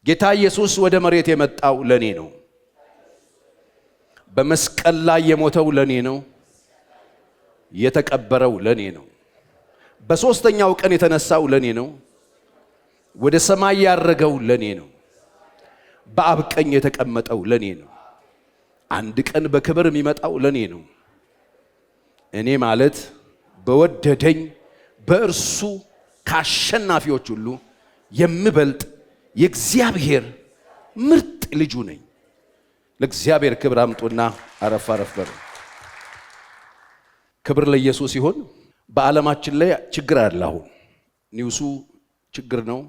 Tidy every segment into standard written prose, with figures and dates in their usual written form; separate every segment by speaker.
Speaker 1: ጌታ ኢየሱስ ወደ መሬት የመጣው ለኔ ነው። በመስቀል ላይ የሞተው ለኔ ነው። የተቀበረው ለኔ ነው። በሶስተኛው ቀን የተነሳው ለኔ ነው። ወደ ሰማይ ያረገው ለኔ ነው። በአብ ቀኝ የተቀመጠው ለኔ ነው። አንድ ቀን በክብር የሚመጣው ለኔ ነው። እኔ ማለት በወደደኝ በእርሱ ከአሸናፊዎች ሁሉ የምበልጥ የእግዚአብሔር ምርጥ ልጁ ነኝ። ለእግዚአብሔር ክብር አምጡና አረፍ አረፍ በሉ። ክብር ለኢየሱስ ይሁን። በዓለማችን ላይ ችግር አለ። አሁን ኒውሱ ችግር ነው።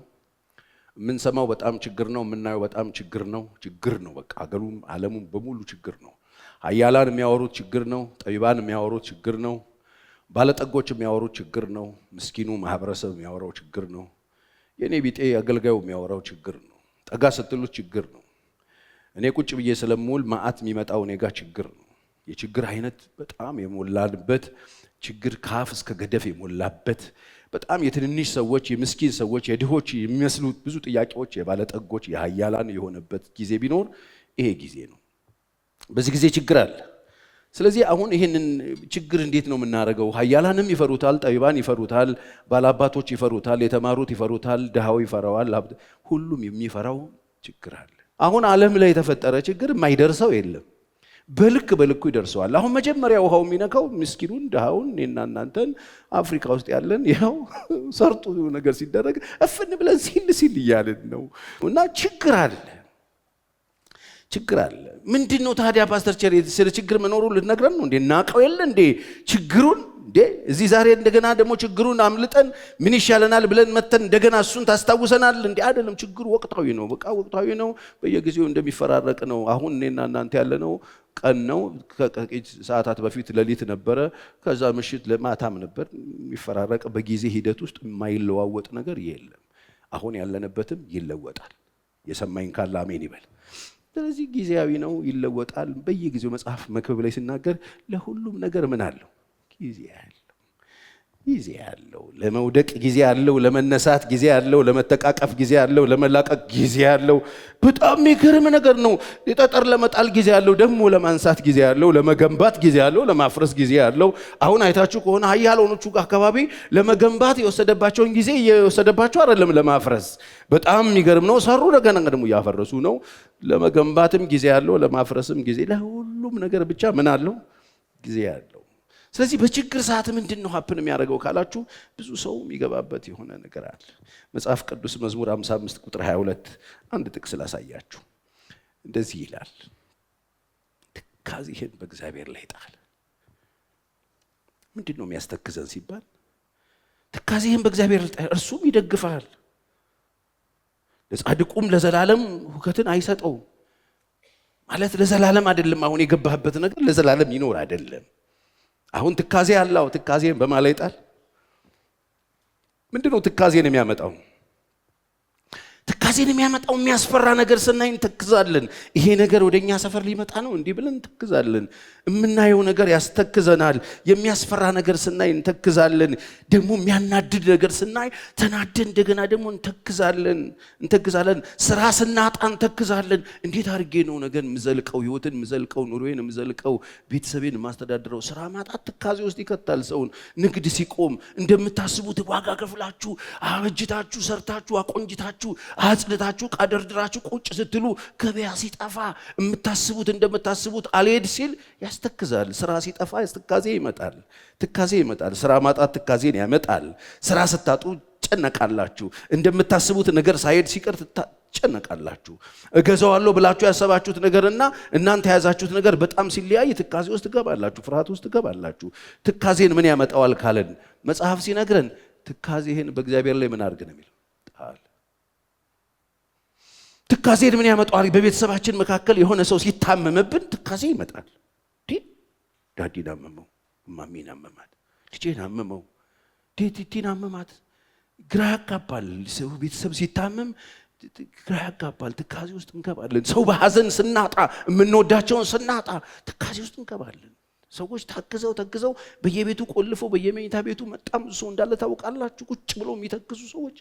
Speaker 1: የምንሰማው በጣም ችግር ነው። የምናየው በጣም ችግር ነው። በቃ አገሩም ዓለሙም በሙሉ ችግር ነው። ኃያላን የሚያወሩት ችግር ነው። ጠቢባን የሚያወሩት ችግር ነው። ባለጠጎች የሚያወሩት ችግር ነው። ምስኪኑ ማህበረሰብ የሚያወራው ችግር ነው። የኔ ቢጤ አገልጋዩ የሚያወራው ችግር ነው። ጠጋ ስትሉት ችግር ነው። እኔ ቁጭ ብዬ ስለምውል ማአት የሚመጣው እኔ ጋር ችግር ነው። የችግር አይነት በጣም የሞላበት ችግር ካፍ እስከ ገደፍ የሞላበት በጣም የትንንሽ ሰዎች የምስኪን ሰዎች የድሆች የሚመስሉት ብዙ ጥያቄዎች የባለጠጎች የኃያላን የሆነበት ጊዜ ቢኖር ይሄ ጊዜ ነው። በዚህ ጊዜ ችግር አለ። ስለዚህ አሁን ይሄንን ችግር እንዴት ነው የምናደርገው? ኃያላንም ይፈሩታል፣ ጠቢባን ይፈሩታል፣ ባላባቶች ይፈሩታል፣ የተማሩት ይፈሩታል፣ ድሃው ይፈራዋል። ሁሉም የሚፈራው ችግር አለ። አሁን ዓለም ላይ የተፈጠረ ችግር የማይደርሰው የለም። በልኩ ይደርሰዋል። አሁን መጀመሪያ ውሃው የሚነካው ምስኪኑን ድሃውን እኔና እናንተን አፍሪካ ውስጥ ያለን ይኸው ሰርጡ ነገር ሲደረግ እፍን ብለን ሲል እያልን ነው። እና ችግር አለ። ምንድነው ታዲያ ፓስተር ቸር ስለ ችግር መኖሩ ልትነግረን ነው እንዴ? እናቀው የለ እንዴ ችግሩን እንዴ? እዚህ ዛሬ እንደገና ደግሞ ችግሩን አምልጠን ምን ይሻለናል ብለን መተን እንደገና እሱን ታስታውሰናል እንዴ? አይደለም። ችግሩ ወቅታዊ ነው። በቃ ወቅታዊ ነው። በየጊዜው እንደሚፈራረቅ ነው። አሁን እኔና እናንተ ያለነው ቀን ነው። ከጥቂት ሰዓታት በፊት ሌሊት ነበረ። ከዛ ምሽት ለማታም ነበር። የሚፈራረቅ በጊዜ ሂደት ውስጥ የማይለዋወጥ ነገር የለም። አሁን ያለንበትም ይለወጣል። የሰማኝ ካለ አሜን ይበል። ስለዚህ ጊዜያዊ ነው፣ ይለወጣል። በየጊዜው መጽሐፍ መክብብ ላይ ሲናገር ለሁሉም ነገር ምን አለው? ጊዜ አለው። ለመውደቅ ጊዜ አለው፣ ለመነሳት ጊዜ አለው፣ ለመተቃቀፍ ጊዜ አለው፣ ለመላቀቅ ጊዜ አለው። በጣም የሚገርም ነገር ነው። ጠጠር ለመጣል ጊዜ አለው፣ ደግሞ ለማንሳት ጊዜ አለው፣ ለመገንባት ጊዜ አለው፣ ለማፍረስ ጊዜ አለው። አሁን አይታችሁ ከሆነ ኃያላኖቹ አካባቢ ለመገንባት የወሰደባቸውን ጊዜ እየወሰደባቸው አይደለም ለማፍረስ። በጣም የሚገርም ነው። ሰሩ እንደገና ደግሞ እያፈረሱ ነው። ለመገንባትም ጊዜ አለው፣ ለማፍረስም ጊዜ፣ ለሁሉም ነገር ብቻ ምን አለው? ጊዜ አለው። ስለዚህ በችግር ሰዓት ምንድነው ሀፕን የሚያደርገው ካላችሁ ብዙ ሰው የሚገባበት የሆነ ነገር አለ። መጽሐፍ ቅዱስ መዝሙር 55 ቁጥር 22 አንድ ጥቅስ ላሳያችሁ። እንደዚህ ይላል፣ ትካዜህን በእግዚአብሔር ላይ ጣል። ምንድነው የሚያስተክዘን ሲባል ትካዜህን በእግዚአብሔር ላይ ጣል፣ እርሱም ይደግፋል። ለጻድቁም ለዘላለም ሁከትን አይሰጠው። ማለት ለዘላለም አይደለም። አሁን የገባህበት ነገር ለዘላለም ይኖር አይደለም። አሁን ትካዜ አለው። ትካዜን በማላይ ጣል። ምንድነው ትካዜን የሚያመጣው? ትካዜን የሚያመጣው የሚያስፈራ ነገር ስናይ እንተክዛለን። ይሄ ነገር ወደኛ ሰፈር ሊመጣ ነው እንዲህ ብለን እንተክዛለን። የምናየው ነገር ያስተክዘናል። የሚያስፈራ ነገር ስናይ እንተክዛለን። ደግሞ የሚያናድድ ነገር ስናይ ተናደን እንደገና ደግሞ እንተክዛለን። ስራ ስናጣ እንተክዛለን። እንዴት አድርጌ ነው ነገር ምዘልቀው፣ ህይወትን ምዘልቀው፣ ኑሮዬን ምዘልቀው፣ ቤተሰቤን ማስተዳድረው? ስራ ማጣት ትካዜ ውስጥ ይከታል ሰውን። ንግድ ሲቆም እንደምታስቡት ዋጋ ከፍላችሁ አበጅታችሁ ሰርታችሁ አቆንጅታችሁ አጽድታችሁ ቃደርድራችሁ ቁጭ ስትሉ ገበያ ሲጠፋ የምታስቡት እንደምታስቡት አልሄድ ሲል ያስተክዛል። ስራ ሲጠፋ ትካዜ ይመጣል። ስራ ማጣት ትካዜን ያመጣል። ስራ ስታጡ ጨነቃላችሁ። እንደምታስቡት ነገር ሳይሄድ ሲቀር ጨነቃላችሁ። እገዛዋለሁ ብላችሁ ያሰባችሁት ነገርና እናንተ የያዛችሁት ነገር በጣም ሲለያይ ትካዜ ውስጥ ትገባላችሁ፣ ፍርሃት ውስጥ ትገባላችሁ። ትካዜን ምን ያመጣዋል ካለን መጽሐፍ ሲነግረን ትካዜህን በእግዚአብሔር ላይ ምን አድርግ ነው የሚለው? ጣል። ትካዜን ምን ያመጣዋል? በቤተሰባችን መካከል የሆነ ሰው ሲታመምብን ትካዜ ይመጣል። ዳዲን አመመው፣ ማሚን አመማት፣ ልጄን አመመው፣ ቲቲን አመማት። ግራ ያጋባል። ሰው ቤተሰብ ሲታመም ግራ ያጋባል። ትካዜ ውስጥ እንገባለን። ሰው በሐዘን ስናጣ፣ የምንወዳቸውን ስናጣ ትካዜ ውስጥ እንገባለን። ሰዎች ታግዘው በየቤቱ ቆልፈው በየመኝታ ቤቱ በጣም ሰው እንዳለ ታውቃላችሁ። ቁጭ ብለው የሚተክዙ ሰዎች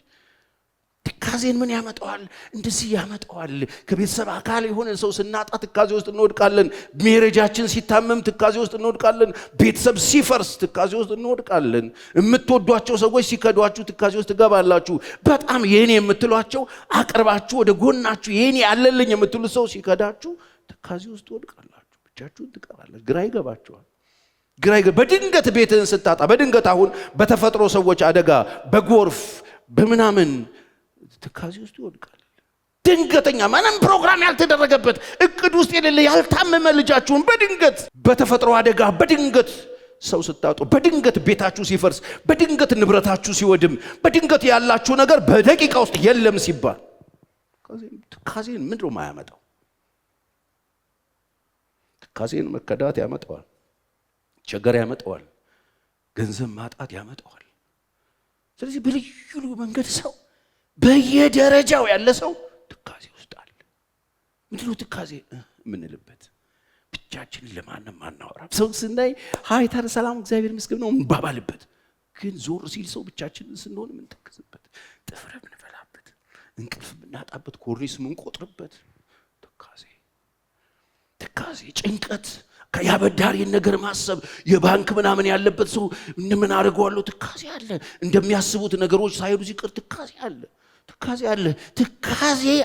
Speaker 1: ትካዜ ትካዜን ምን ያመጣዋል? እንደዚህ ያመጣዋል። ከቤተሰብ አካል የሆነ ሰው ስናጣ ትካዜ ውስጥ እንወድቃለን። ሜሬጃችን ሲታመም ትካዜ ውስጥ እንወድቃለን። ቤተሰብ ሲፈርስ ትካዜ ውስጥ እንወድቃለን። የምትወዷቸው ሰዎች ሲከዷችሁ ትካዜ ውስጥ ትገባላችሁ። በጣም የኔ የምትሏቸው አቅርባችሁ ወደ ጎናችሁ የኔ ያለልኝ የምትሉት ሰው ሲከዳችሁ ትካዜ ውስጥ ትወድቃላችሁ። ብቻችሁን ትቀራላችሁ። ግራ ይገባችኋል። በድንገት ቤትህን ስታጣ፣ በድንገት አሁን በተፈጥሮ ሰዎች አደጋ፣ በጎርፍ በምናምን ትካዜ ውስጥ ይወድቃል። ድንገተኛ ምንም ፕሮግራም ያልተደረገበት እቅድ ውስጥ የሌለ ያልታመመ ልጃችሁን በድንገት በተፈጥሮ አደጋ፣ በድንገት ሰው ስታጡ፣ በድንገት ቤታችሁ ሲፈርስ፣ በድንገት ንብረታችሁ ሲወድም፣ በድንገት ያላችሁ ነገር በደቂቃ ውስጥ የለም ሲባል ትካዜን ምንድነው የማያመጣው? ትካዜን መከዳት ያመጣዋል። ቸገር ያመጣዋል። ገንዘብ ማጣት ያመጣዋል። ስለዚህ በልዩ መንገድ ሰው በየደረጃው ያለ ሰው ትካዜ ውስጥ አለ። ምንድነው ትካዜ የምንልበት? ብቻችንን ለማንም አናወራም። ሰው ስናይ ሃይ ታዲያ ሰላም እግዚአብሔር ይመስገን ነው እንባባልበት። ግን ዞር ሲል ሰው ብቻችንን ስንሆን የምንተክዝበት፣ ጥፍር የምንፈላበት፣ እንቅልፍ የምናጣበት፣ ኮርኒስ የምንቆጥርበት ትካዜ፣ ጭንቀት፣ ያበዳሪን ነገር ማሰብ፣ የባንክ ምናምን ያለበት ሰው ምን አደርገዋለሁ ትካዜ አለ። እንደሚያስቡት ነገሮች ሳይሄዱ ሲቀር ትካዜ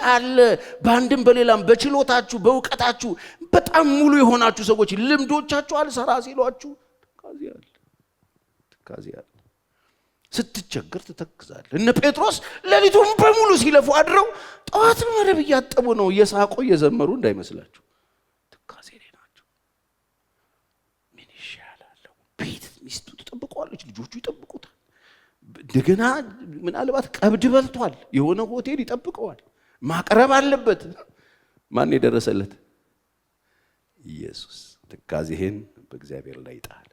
Speaker 1: አለ። በአንድም በሌላም በችሎታችሁ በእውቀታችሁ በጣም ሙሉ የሆናችሁ ሰዎች ልምዶቻችሁ አልሰራ ሲሏችሁ ትካዜ አለ። ስትቸገር ትተክዛለህ። እነ ጴጥሮስ ሌሊቱን በሙሉ ሲለፉ አድረው ጠዋት መረብ እያጠቡ ነው፣ እየሳቁ እየዘመሩ እንዳይመስላችሁ። ሚስቱ ትጠብቀዋለች፣ ልጆቹ ይጠብቁታል። እንደገና ምናልባት ቀብድ በልቷል፣ የሆነ ሆቴል ይጠብቀዋል፣ ማቅረብ አለበት። ማን የደረሰለት? ኢየሱስ። ትካዜህን በእግዚአብሔር ላይ ጣል።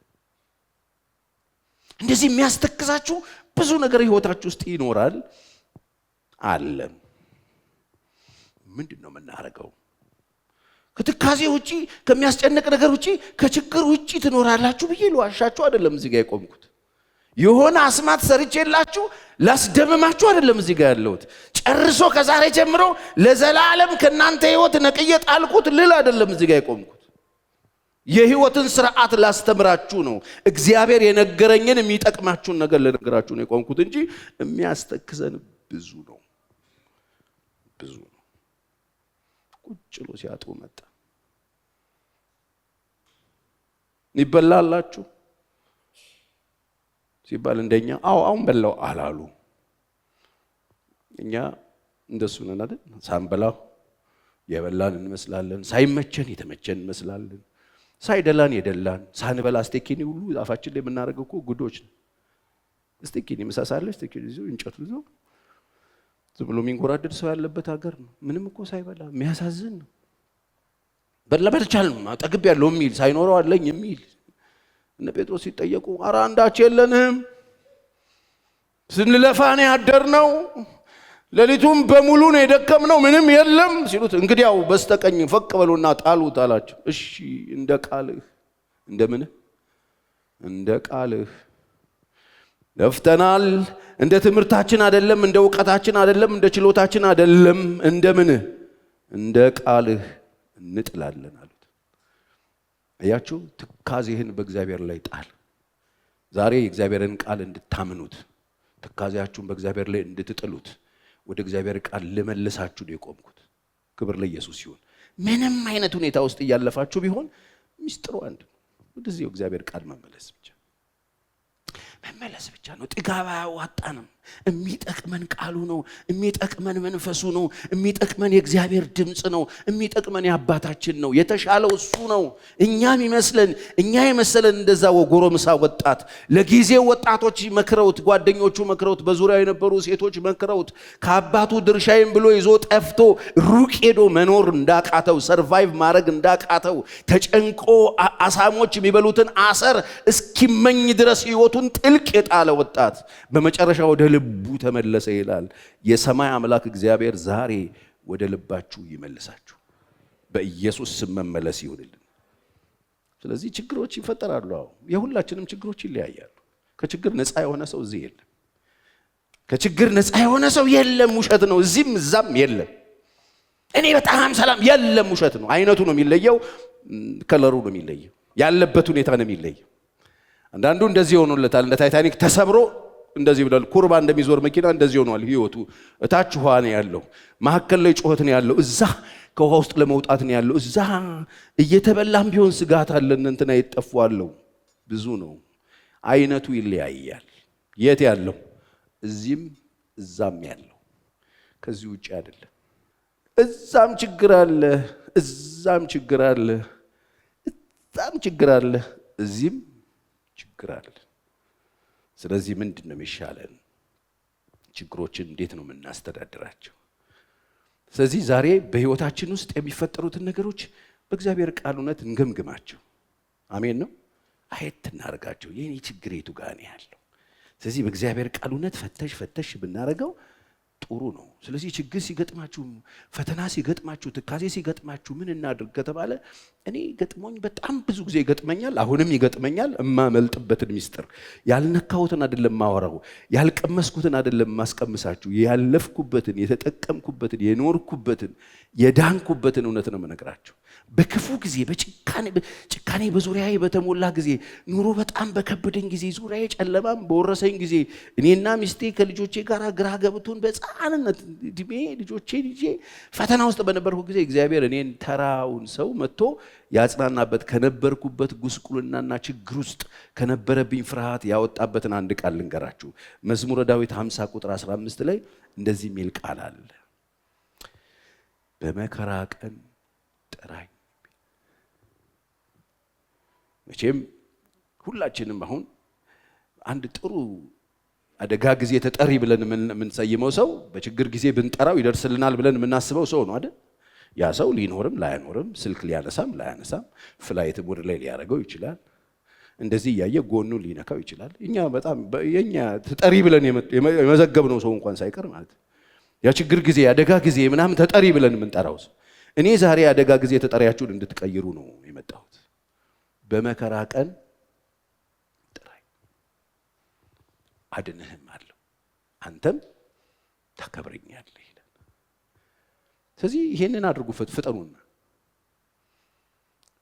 Speaker 1: እንደዚህ የሚያስተክዛችሁ ብዙ ነገር ህይወታችሁ ውስጥ ይኖራል አለ። ምንድነው የምናደርገው? ከትካዜ ውጪ፣ ከሚያስጨንቅ ነገር ውጪ፣ ከችግር ውጪ ትኖራላችሁ ብዬ ልዋሻችሁ አይደለም እዚህ ጋር የቆምኩት። የሆነ አስማት ሰርቼላችሁ ላስደምማችሁ አይደለም እዚህ ጋር ያለሁት። ጨርሶ ከዛሬ ጀምሮ ለዘላለም ከናንተ ህይወት ነቅዬ ጣልኩት ልል አይደለም እዚህ ጋር የቆምኩት። የህይወትን ስርዓት ላስተምራችሁ ነው። እግዚአብሔር የነገረኝን የሚጠቅማችሁን ነገር ልነግራችሁ ነው የቆምኩት እንጂ የሚያስተክዘን ብዙ ነው። ቁጭ ብሎ ሲያጡ መጣ። ይበላላችሁ ሲባል እንደኛ አሁን በላው አላሉ። እኛ እንደሱ ነን አይደል? ሳንበላው የበላን እንመስላለን፣ ሳይመቸን የተመቸን እንመስላለን፣ ሳይደላን የደላን፣ ሳንበላ ስቴኪኒ ሁሉ አፋችን ላይ የምናደርገው እኮ ጉዶች ነው። ስቴኪኒ መሳሳለች፣ ስቴኪኒ ይዞ እንጨቱ ይዞ ዝም ብሎ የሚንጎራደድ ሰው ያለበት ሀገር ነው። ምንም እኮ ሳይበላ የሚያሳዝን ነው። በልቻልም ጠግብ ያለው የሚል ሳይኖረው አለኝ የሚል። እነ ጴጥሮስ ሲጠየቁ ኧረ አንዳች የለንም፣ ስንለፋ ነው ያደርነው፣ ሌሊቱም በሙሉ ነው የደከምነው፣ ምንም የለም ሲሉት እንግዲያው በስተቀኝ ፈቅ በሉና ጣሉት አላቸው። እሺ እንደ ቃልህ፣ እንደምንህ እንደ ቃልህ ለፍተናል። እንደ ትምህርታችን አይደለም፣ እንደ ዕውቀታችን አይደለም፣ እንደ ችሎታችን አይደለም፣ እንደምንህ እንደ ቃልህ እንጥላለን አሉት። አያችሁ፣ ትካዜህን በእግዚአብሔር ላይ ጣል። ዛሬ የእግዚአብሔርን ቃል እንድታምኑት፣ ትካዜያችሁን በእግዚአብሔር ላይ እንድትጥሉት ወደ እግዚአብሔር ቃል ልመልሳችሁ ነው የቆምኩት። ክብር ለኢየሱስ ይሁን። ምንም አይነት ሁኔታ ውስጥ እያለፋችሁ ቢሆን ሚስጥሩ አንድ ነው። ወደዚህ እግዚአብሔር ቃል መመለስ ብቻ ነው። ጥጋብ አያዋጣንም። የሚጠቅመን ቃሉ ነው። የሚጠቅመን መንፈሱ ነው። የሚጠቅመን የእግዚአብሔር ድምፅ ነው። የሚጠቅመን የአባታችን ነው። የተሻለው እሱ ነው። እኛ የመሰለን እንደዛ ጎረምሳ ወጣት ለጊዜው ወጣቶች መክረውት፣ ጓደኞቹ መክረውት፣ በዙሪያው የነበሩ ሴቶች መክረውት ከአባቱ ድርሻዬን ብሎ ይዞ ጠፍቶ ሩቅ ሄዶ መኖር እንዳቃተው፣ ሰርቫይቭ ማድረግ እንዳቃተው፣ ተጨንቆ አሳሞች የሚበሉትን አሰር እስኪመኝ ድረስ ህይወቱን ጥልቅ የጣለ ወጣት በመጨረሻ ወደ ልቡ ተመለሰ ይላል። የሰማይ አምላክ እግዚአብሔር ዛሬ ወደ ልባችሁ ይመልሳችሁ። በኢየሱስ ስም መመለስ ይሁንልን። ስለዚህ ችግሮች ይፈጠራሉ። የሁላችንም ችግሮች ይለያያሉ። ከችግር ነፃ የሆነ ሰው እዚህ የለም። ከችግር ነፃ የሆነ ሰው የለም፣ ውሸት ነው። እዚህም እዛም የለም። እኔ በጣም ሰላም የለም፣ ውሸት ነው። አይነቱ ነው የሚለየው፣ ከለሩ ነው የሚለየው፣ ያለበት ሁኔታ ነው የሚለየው። አንዳንዱ እንደዚህ ሆኖለታል፣ እንደ ታይታኒክ ተሰብሮ እንደዚህ ብሏል። ኩርባ እንደሚዞር መኪና እንደዚህ ሆኗል ህይወቱ። እታች ውሃ ነው ያለው፣ መሀከል ላይ ጩኸት ነው ያለው፣ እዛ ከውሃ ውስጥ ለመውጣት ነው ያለው። እዛ እየተበላም ቢሆን ስጋት አለን፣ እንትና ይጠፋዋለው። ብዙ ነው፣ አይነቱ ይለያያል። የት ያለው? እዚህም እዛም ያለው፣ ከዚህ ውጪ አይደለም። እዛም ችግር አለ፣ እዛም ችግር አለ፣ እዛም ችግር አለ፣ እዚህም ችግር አለ። ስለዚህ ምንድን ነው የሚሻለን? ችግሮችን እንዴት ነው የምናስተዳድራቸው? ስለዚህ ዛሬ በህይወታችን ውስጥ የሚፈጠሩትን ነገሮች በእግዚአብሔር ቃል እውነት እንገምግማቸው። አሜን ነው። አየት እናርጋቸው። የኔ ችግር የቱ ጋር ነው ያለው? ስለዚህ በእግዚአብሔር ቃል እውነት ፈተሽ ብናረገው ጥሩ ነው። ስለዚህ ችግር ሲገጥማችሁ፣ ፈተና ሲገጥማችሁ፣ ትካዜ ሲገጥማችሁ ምን እናድርግ ከተባለ እኔ ገጥሞኝ በጣም ብዙ ጊዜ ይገጥመኛል፣ አሁንም ይገጥመኛል። እማመልጥበትን ሚስጥር ያልነካሁትን አይደለም ማወራው፣ ያልቀመስኩትን አይደለም ማስቀምሳችሁ፣ ያለፍኩበትን፣ የተጠቀምኩበትን፣ የኖርኩበትን፣ የዳንኩበትን እውነት ነው መነግራችሁ። በክፉ ጊዜ ጭካኔ በዙሪያዬ በተሞላ ጊዜ፣ ኑሮ በጣም በከበደኝ ጊዜ፣ ዙሪያዬ ጨለማም በወረሰኝ ጊዜ፣ እኔና ሚስቴ ከልጆቼ ጋር ግራ ገብቶን በሕፃንነት እድሜ ልጆቼን ይዤ ፈተና ውስጥ በነበርኩ ጊዜ እግዚአብሔር እኔን ተራውን ሰው መጥቶ ያጽናናበት፣ ከነበርኩበት ጉስቁልናና ችግር ውስጥ ከነበረብኝ ፍርሃት ያወጣበትን አንድ ቃል ልንገራችሁ። መዝሙረ ዳዊት 50 ቁጥር 15 ላይ እንደዚህ የሚል ቃል አለ። በመከራ ቀን ጥራኝ። መቼም ሁላችንም አሁን አንድ ጥሩ አደጋ ጊዜ ተጠሪ ብለን የምንሰይመው ሰው በችግር ጊዜ ብንጠራው ይደርስልናል ብለን የምናስበው ሰው ነው አይደል? ያ ሰው ሊኖርም ላያኖርም፣ ስልክ ሊያነሳም ላያነሳም፣ ፍላይት ወደ ላይ ሊያደርገው ይችላል። እንደዚህ እያየ ጎኑ ሊነካው ይችላል። እኛ በጣም የኛ ተጠሪ ብለን የመዘገብነው ሰው እንኳን ሳይቀር ማለት ያ ችግር ጊዜ አደጋ ጊዜ ምናምን ተጠሪ ብለን የምንጠራው ሰው። እኔ ዛሬ አደጋ ጊዜ ተጠሪያችሁን እንድትቀይሩ ነው የመጣሁት። በመከራ ቀን ጥራኝ፣ አድንህም አለው፣ አንተም ታከብረኛለህ ይላል። ስለዚህ ይሄንን አድርጉ፣ ፍጠኑና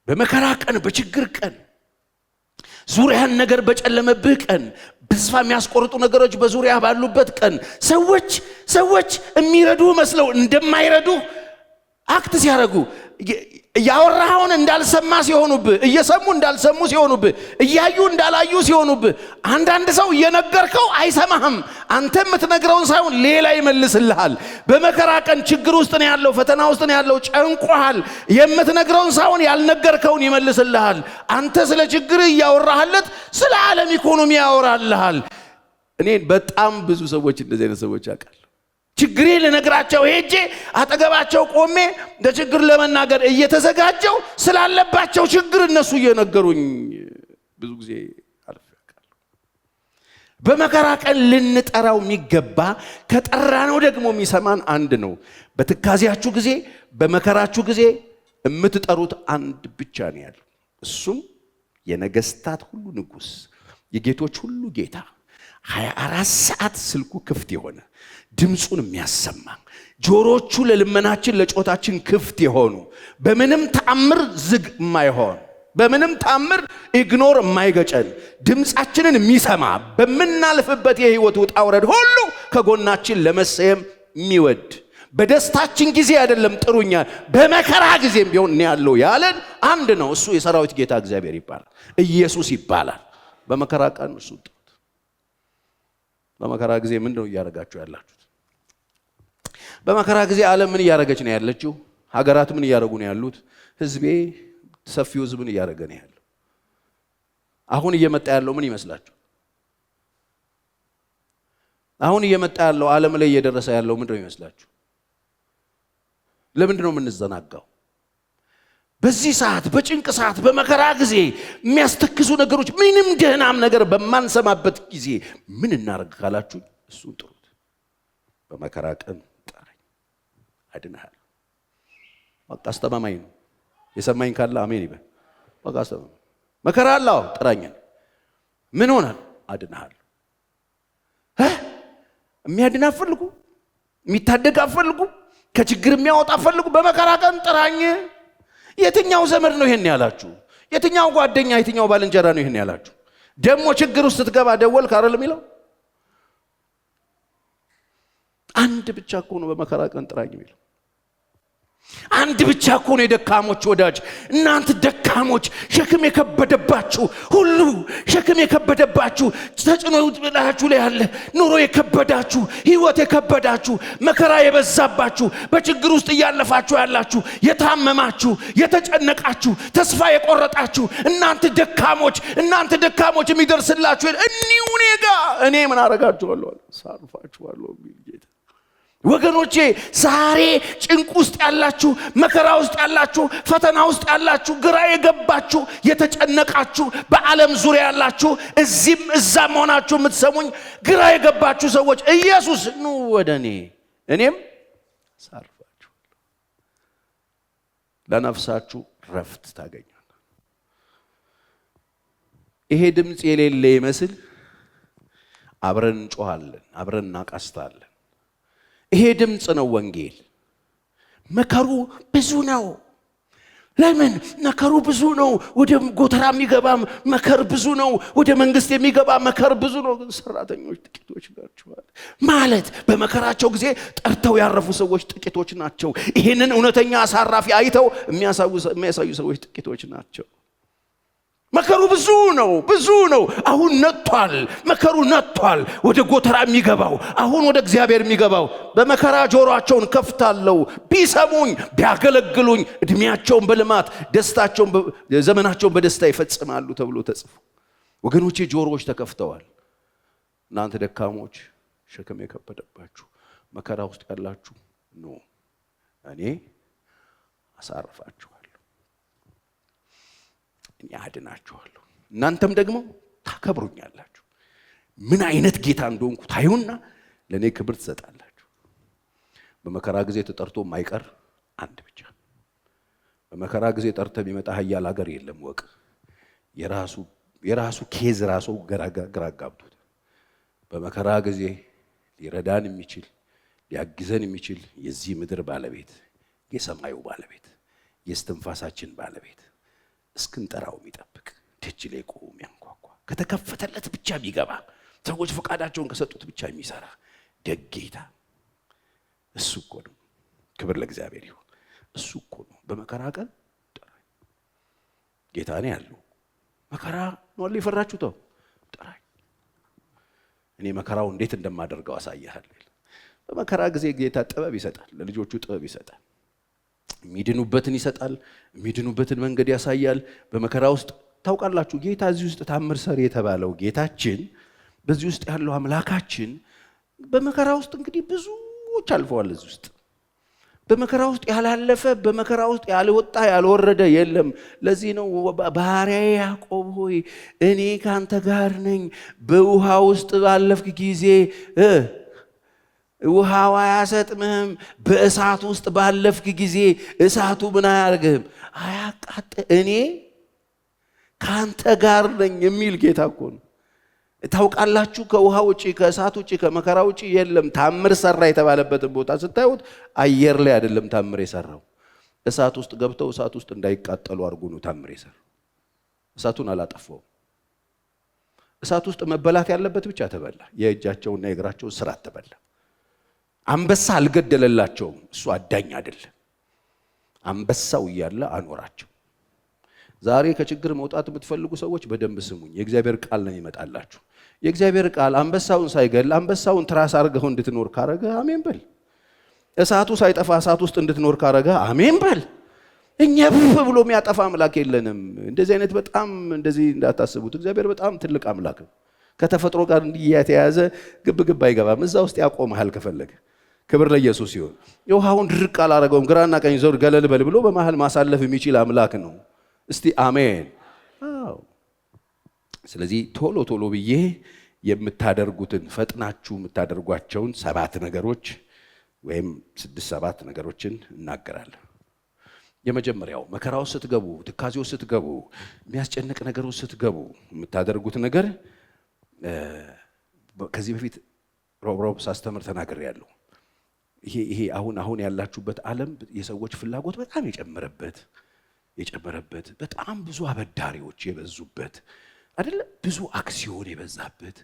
Speaker 1: በመከራ ቀን፣ በችግር ቀን፣ ዙሪያን ነገር በጨለመብህ ቀን፣ ተስፋ የሚያስቆርጡ ነገሮች በዙሪያ ባሉበት ቀን፣ ሰዎች የሚረዱ መስለው እንደማይረዱ አክት ሲያደርጉ፣ ያወራኸውን እንዳልሰማ ሲሆኑብህ፣ እየሰሙ እንዳልሰሙ ሲሆኑብህ፣ እያዩ እንዳላዩ ሲሆኑብህ፣ አንዳንድ ሰው እየነገርከው አይሰማህም። አንተ የምትነግረውን ሳይሆን ሌላ ይመልስልሃል። በመከራ ቀን ችግር ውስጥ ነው ያለው፣ ፈተና ውስጥ ነው ያለው፣ ጨንቆሃል። የምትነግረውን ሳይሆን ያልነገርከውን ይመልስልሃል። አንተ ስለ ችግር እያወራህለት ስለ ዓለም ኢኮኖሚ ያወራልሃል። እኔ በጣም ብዙ ሰዎች እንደዚህ አይነት ሰዎች አውቃለሁ። ችግሬ ለነግራቸው ሄጄ አጠገባቸው ቆሜ ለችግር ለመናገር እየተዘጋጀው ስላለባቸው ችግር እነሱ እየነገሩኝ ብዙ ጊዜ አልፈቃለሁ። በመከራ ቀን ልንጠራው የሚገባ ከጠራነው ደግሞ የሚሰማን አንድ ነው። በትካዜያችሁ ጊዜ፣ በመከራችሁ ጊዜ የምትጠሩት አንድ ብቻ ነው ያለው። እሱም የነገስታት ሁሉ ንጉስ፣ የጌቶች ሁሉ ጌታ፣ 24 ሰዓት ስልኩ ክፍት የሆነ ድምፁን የሚያሰማ፣ ጆሮቹ ለልመናችን ለጮታችን ክፍት የሆኑ፣ በምንም ተአምር ዝግ የማይሆን፣ በምንም ተአምር ኢግኖር የማይገጨን፣ ድምፃችንን የሚሰማ፣ በምናልፍበት የህይወት ውጣ ውረድ ሁሉ ከጎናችን ለመሰየም የሚወድ፣ በደስታችን ጊዜ አይደለም ጥሩኛ፣ በመከራ ጊዜም ቢሆን እኔ ያለው ያለን አንድ ነው። እሱ የሰራዊት ጌታ እግዚአብሔር ይባላል፣ ኢየሱስ ይባላል። በመከራ ቀን እሱ ጥሩት። በመከራ ጊዜ ምንድነው እያደረጋችሁ ያላችሁት? በመከራ ጊዜ ዓለም ምን እያደረገች ነው ያለችው? ሀገራት ምን እያደረጉ ነው ያሉት? ህዝቤ፣ ሰፊው ህዝብ ምን እያደረገ ነው ያለው? አሁን እየመጣ ያለው ምን ይመስላችሁ? አሁን እየመጣ ያለው ዓለም ላይ እየደረሰ ያለው ምንድነው ይመስላችሁ? ለምንድነው የምንዘናጋው? በዚህ ሰዓት፣ በጭንቅ ሰዓት፣ በመከራ ጊዜ የሚያስተክሱ ነገሮች፣ ምንም ደህናም ነገር በማንሰማበት ጊዜ ምን እናደርግ ካላችሁ እሱን ጥሩት። በመከራ ቀን ጠራኝ፣ አድንሃል። በቃ አስተማማኝ ነው። የሰማኝ ካለ አሜን ይበል። በቃ አስተማማኝ መከራ አለው፣ ጥራኝ። ምን ሆናል? አድንሃል። የሚያድን አትፈልጉ? የሚታደግ አትፈልጉ? ከችግር የሚያወጣ አትፈልጉ? በመከራ ቀን ጥራኝ። የትኛው ዘመድ ነው ይሄን ያላችሁ? የትኛው ጓደኛ፣ የትኛው ባልንጀራ ነው ይሄን ያላችሁ? ደግሞ ችግር ውስጥ ስትገባ ደወልክ አይደል የሚለው? አንድ ብቻ እኮ ነው በመከራ ቀን ጥራኝ የሚለው። አንድ ብቻ እኮ ነው የደካሞች ወዳጅ። እናንተ ደካሞች፣ ሸክም የከበደባችሁ ሁሉ፣ ሸክም የከበደባችሁ፣ ተጭኖ ብላችሁ ላይ ያለ ኑሮ የከበዳችሁ፣ ህይወት የከበዳችሁ፣ መከራ የበዛባችሁ፣ በችግር ውስጥ እያለፋችሁ ያላችሁ፣ የታመማችሁ፣ የተጨነቃችሁ፣ ተስፋ የቆረጣችሁ እናንተ ደካሞች የሚደርስላችሁ እኒው ኔጋ እኔ ምን አረጋችኋለሁ? ሳርፋችኋለሁ የሚል ጌታ። ወገኖቼ ዛሬ ጭንቅ ውስጥ ያላችሁ፣ መከራ ውስጥ ያላችሁ፣ ፈተና ውስጥ ያላችሁ፣ ግራ የገባችሁ፣ የተጨነቃችሁ፣ በዓለም ዙሪያ ያላችሁ፣ እዚህም እዛም ሆናችሁ የምትሰሙኝ ግራ የገባችሁ ሰዎች ኢየሱስ ኑ ወደኔ እኔም ሳርፋችሁ ለነፍሳችሁ ረፍት ታገኛላችሁ። ይሄ ድምጽ የሌለ ይመስል አብረን እንጮሃለን፣ አብረን እናቃስታለን። ይሄ ድምጽ ነው ወንጌል። መከሩ ብዙ ነው። ለምን? መከሩ ብዙ ነው። ወደ ጎተራ የሚገባ መከር ብዙ ነው። ወደ መንግስት የሚገባ መከር ብዙ ነው። ግን ሰራተኞች ጥቂቶች ናቸው ማለት በመከራቸው ጊዜ ጠርተው ያረፉ ሰዎች ጥቂቶች ናቸው። ይሄንን እውነተኛ አሳራፊ አይተው የሚያሳዩ ሰዎች ጥቂቶች ናቸው። መከሩ ብዙ ነው። አሁን ነጥቷል። መከሩ ነጥቷል። ወደ ጎተራ የሚገባው አሁን ወደ እግዚአብሔር የሚገባው በመከራ ጆሮአቸውን ከፍታለሁ፣ ቢሰሙኝ ቢያገለግሉኝ እድሜያቸውን በልማት ዘመናቸውን በደስታ ይፈጽማሉ ተብሎ ተጽፎ። ወገኖቼ ጆሮዎች ተከፍተዋል። እናንተ ደካሞች፣ ሸክም የከበደባችሁ፣ መከራ ውስጥ ያላችሁ ኑ እኔ አሳርፋችኋለሁ፣ እኔ አድናችኋለሁ፣ እናንተም ደግሞ ታከብሩኛላችሁ። ምን አይነት ጌታ እንደሆንኩ ታዩና ለኔ ክብር ትሰጣላችሁ። በመከራ ጊዜ ተጠርቶ ማይቀር አንድ ብቻ። በመከራ ጊዜ ጠርተ የሚመጣ ኃያል ሀገር የለም። ወቅ የራሱ ኬዝ ራሱ ግራ ጋብቶት በመከራ ጊዜ ሊረዳን የሚችል ሊያግዘን የሚችል የዚህ ምድር ባለቤት፣ የሰማዩ ባለቤት፣ የስትንፋሳችን ባለቤት እስክንጠራው የሚጠብቅ ደጅ ላይ ቆሞ የሚያንኳኳ ከተከፈተለት ብቻ የሚገባ ሰዎች ፈቃዳቸውን ከሰጡት ብቻ የሚሰራ ደግ ጌታ እሱ እኮ ነው። ክብር ለእግዚአብሔር ይሁን። እሱ እኮ ነው በመከራ ቀን ጠራኝ። ጌታ ነው ያለው። መከራ ነው ሊፈራችሁ ተው ጠራኝ፣ እኔ መከራው እንዴት እንደማደርገው አሳያለሁ። በመከራ ጊዜ ጌታ ጥበብ ይሰጣል፣ ለልጆቹ ጥበብ ይሰጣል። የሚድኑበትን ይሰጣል፣ የሚድኑበትን መንገድ ያሳያል። በመከራ ውስጥ ታውቃላችሁ ጌታ እዚህ ውስጥ ታምር ሰሪ የተባለው ጌታችን፣ በዚህ ውስጥ ያለው አምላካችን በመከራ ውስጥ እንግዲህ ብዙዎች አልፈዋል። እዚህ ውስጥ በመከራ ውስጥ ያላለፈ፣ በመከራ ውስጥ ያልወጣ ያልወረደ የለም። ለዚህ ነው ባሪያዬ ያዕቆብ ሆይ እኔ ካንተ ጋር ነኝ፣ በውሃ ውስጥ ባለፍክ ጊዜ ውሃው አያሰጥምህም፣ በእሳት ውስጥ ባለፍክ ጊዜ እሳቱ ምን አያርግህም? አያቃጥልህም። እኔ ካንተ ጋር ነኝ የሚል ጌታ እኮ ነው። ታውቃላችሁ ከውሃ ውጪ፣ ከእሳት ውጪ፣ ከመከራ ውጪ የለም። ታምር ሰራ የተባለበትን ቦታ ስታዩት አየር ላይ አይደለም ታምር የሰራው። እሳት ውስጥ ገብተው እሳት ውስጥ እንዳይቃጠሉ አድርጎ ነው ታምር የሰራው። እሳቱን አላጠፋው። እሳት ውስጥ መበላት ያለበት ብቻ ተበላ። የእጃቸውና የእግራቸው ስራት ተበላ። አንበሳ አልገደለላቸውም። እሱ አዳኝ አይደለም። አንበሳው እያለ አኖራቸው። ዛሬ ከችግር መውጣት የምትፈልጉ ሰዎች በደንብ ስሙኝ። የእግዚአብሔር ቃል ነው ይመጣላችሁ። የእግዚአብሔር ቃል አንበሳውን ሳይገል አንበሳውን ትራስ አርገው እንድትኖር ካረገ አሜን በል። እሳቱ ሳይጠፋ እሳት ውስጥ እንድትኖር ካረገ አሜን በል። እኛ ብሎ የሚያጠፋ አምላክ የለንም። እንደዚህ አይነት በጣም እንደዚህ እንዳታስቡት። እግዚአብሔር በጣም ትልቅ አምላክ ነው። ከተፈጥሮ ጋር እንዲያያዘ ግብ አይገባም። እዛ ውስጥ ያቆማል ከፈለገ። ክብር ለኢየሱስ ይሁን። የውሃውን ድርቅ አላረገውም። ግራና ቀኝ ዞር ገለል በል ብሎ በመሃል ማሳለፍ የሚችል አምላክ ነው። እስቲ አሜን። አዎ። ስለዚህ ቶሎ ብዬ የምታደርጉትን ፈጥናችሁ የምታደርጓቸውን 7 ነገሮች ወይም 6-7 ነገሮችን እናገራለን። የመጀመሪያው መከራው ስትገቡ፣ ትካዜው ስትገቡ፣ የሚያስጨንቅ ነገሩ ስትገቡ የምታደርጉት ነገር ከዚህ በፊት ሮብ ሳስተምር ተናግሬያለሁ። ይሄ አሁን ያላችሁበት ዓለም የሰዎች ፍላጎት በጣም የጨመረበት በጣም ብዙ አበዳሪዎች የበዙበት አይደለ? ብዙ አክሲዮን የበዛበት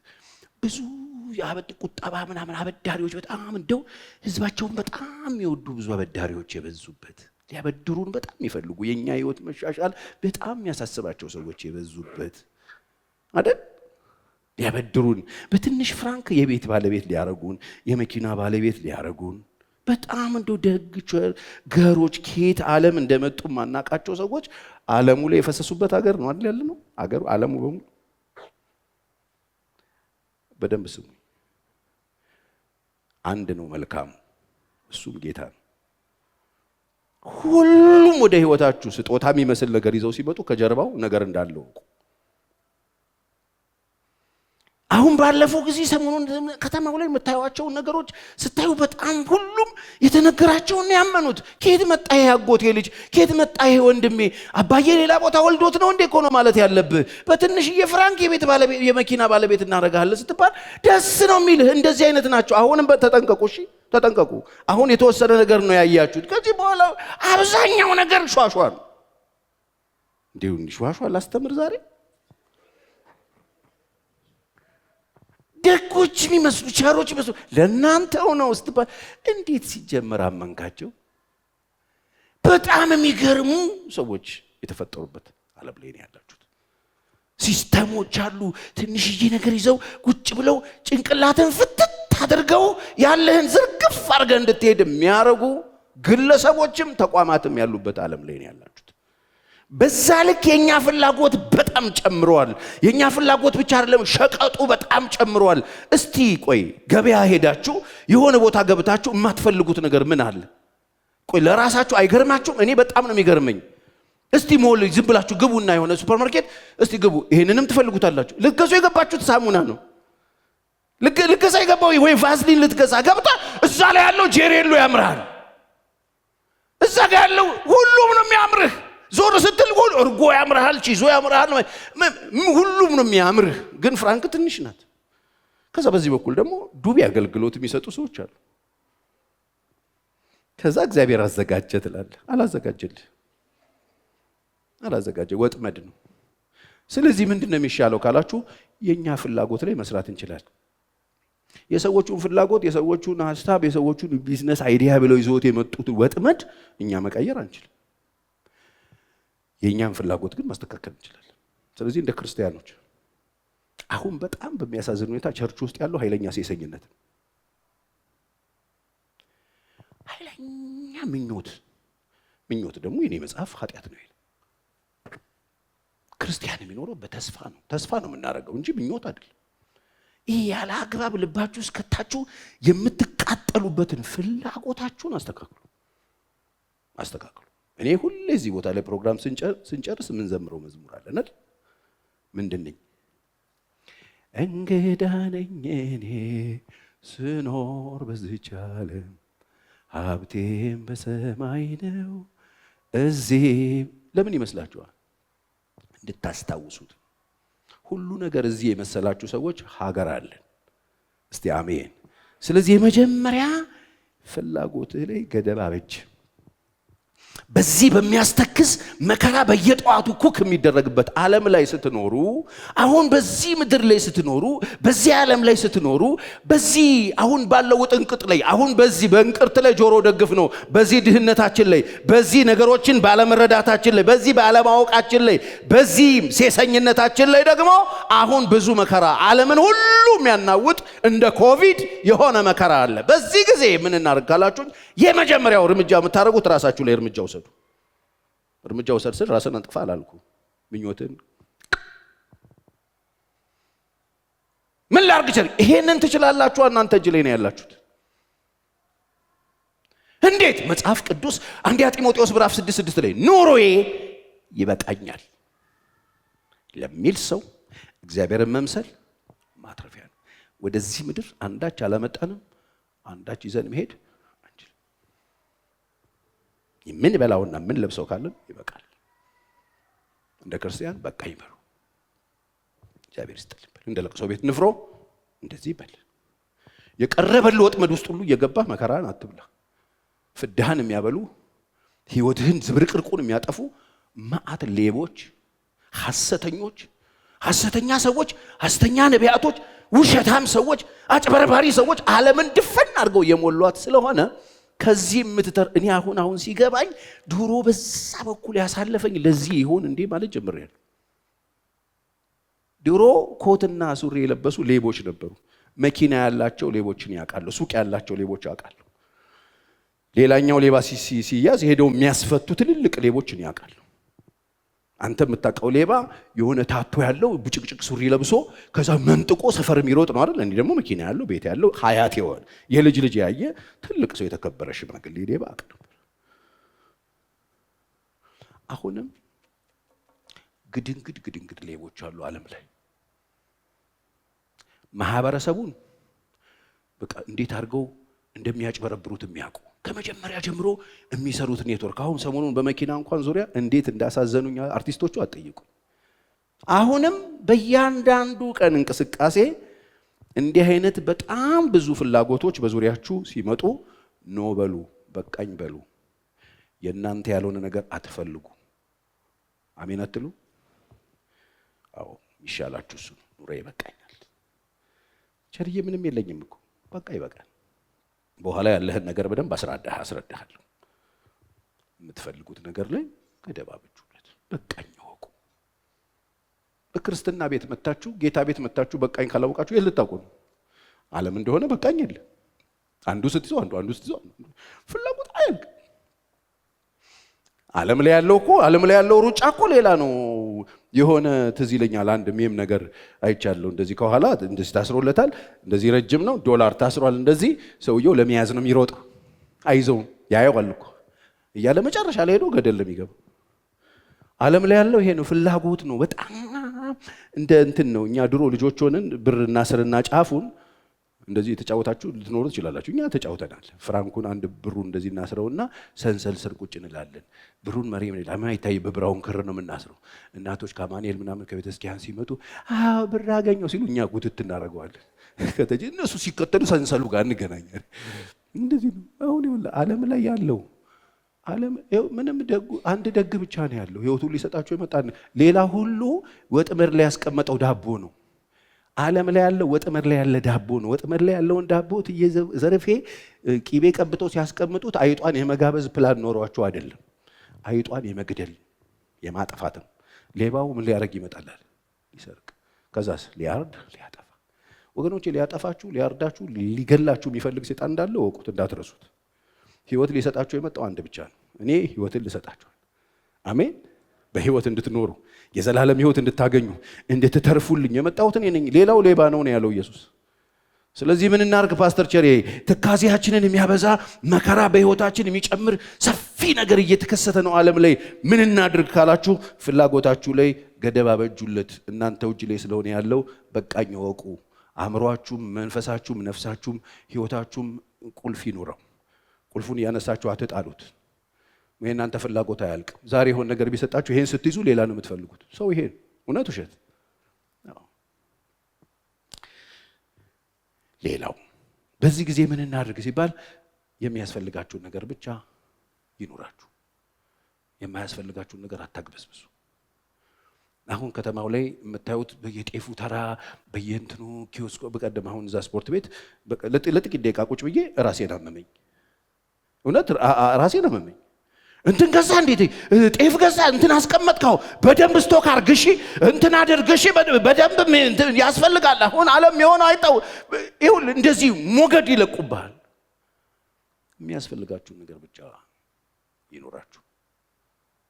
Speaker 1: ብዙ ቁጠባ ምናምን አበዳሪዎች በጣም እንደው ህዝባቸውን በጣም የሚወዱ ብዙ አበዳሪዎች የበዙበት ሊያበድሩን በጣም የሚፈልጉ የኛ ህይወት መሻሻል በጣም የሚያሳስባቸው ሰዎች የበዙበት አይደል? ሊያበድሩን በትንሽ ፍራንክ የቤት ባለቤት ሊያረጉን፣ የመኪና ባለቤት ሊያረጉን በጣም እንደው ደግ ገሮች ከየት ዓለም እንደመጡ ማናቃቸው ሰዎች ዓለሙ ላይ የፈሰሱበት ሀገር ነው አይደል? ያለ ነው ሀገሩ ዓለሙ በሙሉ። በደንብ ስሙ። አንድ ነው መልካሙ፣ እሱም ጌታ ነው። ሁሉም ወደ ህይወታችሁ ስጦታ የሚመስል ነገር ይዘው ሲመጡ ከጀርባው ነገር እንዳለው አሁን ባለፈው ጊዜ ሰሞኑን ከተማው ላይ የምታዩዋቸው ነገሮች ስታዩ በጣም ሁሉም የተነገራቸውን ያመኑት። ከየት መጣ ይሄ አጎቴ ልጅ? ከየት መጣ ይሄ ወንድሜ? አባዬ ሌላ ቦታ ወልዶት ነው እንዴ እኮ ነው ማለት ያለብህ። በትንሽዬ ፍራንክ የቤት ባለቤት የመኪና ባለቤት እናረጋለን ስትባል ደስ ነው የሚልህ። እንደዚህ አይነት ናቸው። አሁንም ተጠንቀቁ፣ እሺ ተጠንቀቁ። አሁን የተወሰነ ነገር ነው ያያችሁት። ከዚህ በኋላ አብዛኛው ነገር ሿሿ ነው። እንዴው ሿሿ ላስተምር ዛሬ ደጎች የሚመስሉ ቸሮች የሚመስሉ ለእናንተው ነው ስትባል እንዴት ሲጀመር አመንካቸው? በጣም የሚገርሙ ሰዎች የተፈጠሩበት ዓለም ላይ ነው ያላችሁት። ሲስተሞች አሉ። ትንሽዬ ነገር ይዘው ቁጭ ብለው ጭንቅላትን ፍትት አድርገው ያለህን ዝርግፍ አድርገህ እንድትሄድ የሚያረጉ ግለሰቦችም ተቋማትም ያሉበት ዓለም ላይ ነው ያላችሁት። በዛ ልክ የኛ ፍላጎት በጣም ጨምሯል። የኛ ፍላጎት ብቻ አይደለም፣ ሸቀጡ በጣም ጨምሯል። እስቲ ቆይ ገበያ ሄዳችሁ የሆነ ቦታ ገብታችሁ የማትፈልጉት ነገር ምን አለ? ቆይ ለራሳችሁ አይገርማችሁም? እኔ በጣም ነው የሚገርመኝ። እስቲ ሞል ዝም ብላችሁ ግቡና የሆነ ሱፐርማርኬት እስቲ ግቡ። ይሄንንም ትፈልጉታላችሁ። ልትገዙ የገባችሁት ሳሙና ነው። ልትገዛ የገባው ወይ ቫዝሊን ልትገዛ ገብታ እዛ ላይ ያለው ጄሬሎ ያምራል። እዛ ጋር ያለው ሁሉም ነው የሚያምርህ። ዞር ስትል ሁሉ እርጎ ያምርሃል፣ ቺዞ ያምርሃል፣ ሁሉም ነው የሚያምርህ። ግን ፍራንክ ትንሽ ናት። ከዛ በዚህ በኩል ደግሞ ዱቤ አገልግሎት የሚሰጡ ሰዎች አሉ። ከዛ እግዚአብሔር አዘጋጀ ትላለህ። አላዘጋጀ ወጥመድ ነው። ስለዚህ ምንድነው የሚሻለው ካላችሁ የኛ ፍላጎት ላይ መስራት እንችላለን። የሰዎቹን ፍላጎት፣ የሰዎቹን ሐሳብ፣ የሰዎቹን ቢዝነስ አይዲያ ብለው ይዘውት የመጡት ወጥመድ እኛ መቀየር አንችልም። የኛን ፍላጎት ግን ማስተካከል እንችላለን። ስለዚህ እንደ ክርስቲያኖች አሁን በጣም በሚያሳዝን ሁኔታ ቸርች ውስጥ ያለው ኃይለኛ ሴሰኝነት፣ ኃይለኛ ምኞት ደግሞ የኔ መጽሐፍ ኃጢአት ነው ይላል። ክርስቲያን የሚኖረው በተስፋ ነው። ተስፋ ነው የምናደርገው እንጂ ምኞት አይደለም። ይሄ ያለ አግባብ ልባችሁ ውስጥ ከታችሁ የምትቃጠሉበትን ፍላጎታችሁን አስተካክሉ። እኔ ሁሌ እዚህ ቦታ ላይ ፕሮግራም ስንጨርስ ምን ዘምረው መዝሙር አለን አይደል? ምንድነኝ? እንግዳ ነኝ እኔ ስኖር በዚህች ዓለም ሀብቴም በሰማይ ነው። እዚህ ለምን ይመስላችኋል? እንድታስታውሱት። ሁሉ ነገር እዚህ የመሰላችሁ ሰዎች ሀገር አለን። እስቲ አሜን። ስለዚህ የመጀመሪያ ፍላጎትህ ላይ ገደብ አበጅ። በዚህ በሚያስተክስ መከራ በየጠዋቱ ኩክ የሚደረግበት ዓለም ላይ ስትኖሩ፣ አሁን በዚህ ምድር ላይ ስትኖሩ፣ በዚህ ዓለም ላይ ስትኖሩ፣ በዚህ አሁን ባለው ውጥንቅጥ ላይ፣ አሁን በዚህ በእንቅርት ላይ ጆሮ ደግፍ ነው፣ በዚህ ድህነታችን ላይ፣ በዚህ ነገሮችን ባለመረዳታችን ላይ፣ በዚህ ባለማወቃችን ላይ፣ በዚህ ሴሰኝነታችን ላይ ደግሞ አሁን ብዙ መከራ ዓለምን ሁሉ የሚያናውጥ እንደ ኮቪድ የሆነ መከራ አለ። በዚህ ጊዜ ምን እናደርጋላችሁ? የመጀመሪያው እርምጃ የምታደርጉት ራሳችሁ ላይ እርምጃ ውሰዱ። እርምጃ ውሰድ ስል ራስን አንጥፋ አላልኩ። ምኞትን ምን ላርግ ይችላል? ይሄንን ትችላላችሁ። እናንተ እጅ ላይ ነው ያላችሁት። እንዴት? መጽሐፍ ቅዱስ አንደኛ ጢሞቴዎስ ምዕራፍ 6:6 ላይ ኑሮዬ ይበቃኛል ለሚል ሰው እግዚአብሔርን መምሰል ማትረፊያ ነው። ወደዚህ ምድር አንዳች አላመጣንም፣ አንዳች ይዘን መሄድ ምን በላውና ምን ለብሰው ካለን ይበቃል። እንደ ክርስቲያን በቃ ይበሉ። እግዚአብሔር ይስጥልኝ። እንደ ለቅሶ ቤት ንፍሮ እንደዚህ ይበል። የቀረበል ወጥመድ ውስጥ ሁሉ እየገባ መከራን አትብላ። ፍዳህን የሚያበሉ ህይወትህን ዝብርቅርቁን የሚያጠፉ ማአት ሌቦች፣ ሐሰተኞች፣ ሐሰተኛ ሰዎች፣ ሐሰተኛ ነቢያቶች፣ ውሸታም ሰዎች፣ አጭበርባሪ ሰዎች ዓለምን ድፈን አድርገው የሞሏት ስለሆነ ከዚህ የምትተር እኔ አሁን ሲገባኝ ድሮ በዛ በኩል ያሳለፈኝ ለዚህ ይሆን እንዴ ማለት ጀምሬያለሁ። ድሮ ኮትና ሱሪ የለበሱ ሌቦች ነበሩ። መኪና ያላቸው ሌቦችን ያውቃሉ። ሱቅ ያላቸው ሌቦች ያውቃሉ። ሌላኛው ሌባ ሲያዝ ሄደው የሚያስፈቱ ትልልቅ ሌቦችን ያውቃሉ። አንተ የምታውቀው ሌባ የሆነ ታቶ ያለው ብጭቅጭቅ ሱሪ ለብሶ ከዛ መንጥቆ ሰፈር የሚሮጥ ነው አይደል? እኔ ደግሞ መኪና ያለው ቤት ያለው ሀያት የሆነ የልጅ ልጅ ያየ ትልቅ ሰው የተከበረ ሽማግሌ ሌባ አውቅ ነበር። አሁንም ግድንግድ ሌቦች አሉ ዓለም ላይ። ማህበረሰቡን በቃ እንዴት አድርገው እንደሚያጭበረብሩት የሚያውቁ ከመጀመሪያ ጀምሮ የሚሰሩት ኔትወርክ። አሁን ሰሞኑን በመኪና እንኳን ዙሪያ እንዴት እንዳሳዘኑኝ አርቲስቶቹ አትጠይቁ። አሁንም በእያንዳንዱ ቀን እንቅስቃሴ እንዲህ አይነት በጣም ብዙ ፍላጎቶች በዙሪያችሁ ሲመጡ ኖ በሉ፣ በቃኝ በሉ። የእናንተ ያልሆነ ነገር አትፈልጉ። አሜን አትሉ? አዎ ይሻላችሁ እሱ ኑሮ ይበቃኛል። ቸርዬ ምንም የለኝም እኮ በቃ ይበቃል። በኋላ ያለህን ነገር በደንብ አስረዳሃለሁ። የምትፈልጉት ነገር ላይ ገደባብጁለት። በቃኝ ወቁ። በክርስትና ቤት መታችሁ፣ ጌታ ቤት መታችሁ በቃኝ ካላወቃችሁ የት ልታውቁ ነው? ዓለም እንደሆነ በቃኝ የለ። አንዱ ስትይዘው አንዱ ስትይዘው ፍላጎት አያልቅ። ዓለም ላይ ያለው ሩጫ እኮ ሌላ ነው። የሆነ ትዝ ይለኛል አንድ ሜም ነገር አይቻለሁ። እንደዚህ ከኋላ እንደዚህ ታስሮለታል፣ እንደዚህ ረጅም ነው፣ ዶላር ታስሯል። እንደዚህ ሰውየው ለመያዝ ነው የሚሮጠው። አይዘውም፣ ያየዋል እኮ እያለ መጨረሻ ላይ ሄዶ ገደል ለሚገባው። ዓለም ላይ ያለው ይሄ ነው፣ ፍላጎት ነው። በጣም እንደ እንትን ነው። እኛ ድሮ ልጆች ሆነን ብርና ስርና ጫፉን እንደዚህ የተጫወታችሁ ልትኖሩ ትችላላችሁ። እኛ ተጫውተናል። ፍራንኩን አንድ ብሩን እንደዚህ እናስረውና ሰንሰል ስር ቁጭ እንላለን። ብሩን መሬም ላይ ማይታይ በብራውን ክር ነው የምናስረው። እናቶች ከማንኤል ምናምን ከቤተክርስቲያን ሲመጡ ብር አገኘው ሲሉ እኛ ጉትት እናደርገዋለን። ከተጂ እነሱ ሲከተሉ ሰንሰሉ ጋር እንገናኛለን። እንደዚህ ነው። አሁን ይኸውልህ ዓለም ላይ ያለው ዓለም ምንም አንድ ደግ ብቻ ነው ያለው። ህይወቱን ሊሰጣቸው የመጣ ሌላ ሁሉ ወጥመድ ላይ ያስቀመጠው ዳቦ ነው። ዓለም ላይ ያለው ወጥመድ ላይ ያለ ዳቦ ነው። ወጥመድ ላይ ያለውን ዳቦ ዘርፌ ቂቤ ቀብተው ሲያስቀምጡት አይጧን የመጋበዝ ፕላን ኖሯቸው አይደለም። አይጧን የመግደል የማጥፋትም። ሌባው ምን ሊያደርግ ይመጣላል? ሊሰርቅ፣ ከዛስ ሊያርድ፣ ሊያጠፋ። ወገኖቼ ሊያጠፋችሁ፣ ሊያርዳችሁ፣ ሊገላችሁ የሚፈልግ ሰይጣን እንዳለ ወቁት፣ እንዳትረሱት። ህይወት ሊሰጣችሁ የመጣው አንድ ብቻ ነው። እኔ ህይወትን ልሰጣችሁ። አሜን። በህይወት እንድትኖሩ የዘላለም ህይወት እንድታገኙ እንድትተርፉልኝ የመጣሁት እኔ ነኝ። ሌላው ሌባ ነው ያለው ኢየሱስ። ስለዚህ ምን እናርግ ፓስተር ቸሬ? ትካዜያችንን የሚያበዛ መከራ በህይወታችን የሚጨምር ሰፊ ነገር እየተከሰተ ነው ዓለም ላይ። ምን እናድርግ ካላችሁ ፍላጎታችሁ ላይ ገደብ አበጁለት። እናንተ እጅ ላይ ስለሆነ ያለው በቃኝ ወቁ። አእምሯችሁም፣ መንፈሳችሁም፣ ነፍሳችሁም ህይወታችሁም ቁልፍ ይኑረው። ቁልፉን እያነሳችሁ አትጣሉት። የእናንተ ፍላጎት አያልቅም። ዛሬ የሆነ ነገር ቢሰጣችሁ ይሄን ስትይዙ ሌላ ነው የምትፈልጉት። ሰው ይሄን እውነት ውሸት። ሌላው በዚህ ጊዜ ምን እናድርግ ሲባል የሚያስፈልጋችሁን ነገር ብቻ ይኑራችሁ። የማያስፈልጋችሁን ነገር አታግበስብሱ። አሁን ከተማው ላይ የምታዩት በየጤፉ ተራ በየእንትኑ ኪዮስኮ። በቀደም አሁን እዛ ስፖርት ቤት ለጥቂት ደቂቃ ቁጭ ብዬ ራሴን አመመኝ። እውነት ራሴን አመመኝ። እንትን ገዛ፣ እንዴት ጤፍ ገዛ፣ እንትን አስቀመጥከው፣ በደንብ ስቶክ አርግሺ፣ እንትን አድርግሺ፣ በደንብ እንትን ያስፈልጋል። አሁን ዓለም የሆነ አይጣው ይሁን እንደዚህ ሞገድ ይለቁባል። የሚያስፈልጋችሁ ነገር ብቻ ይኖራችሁ።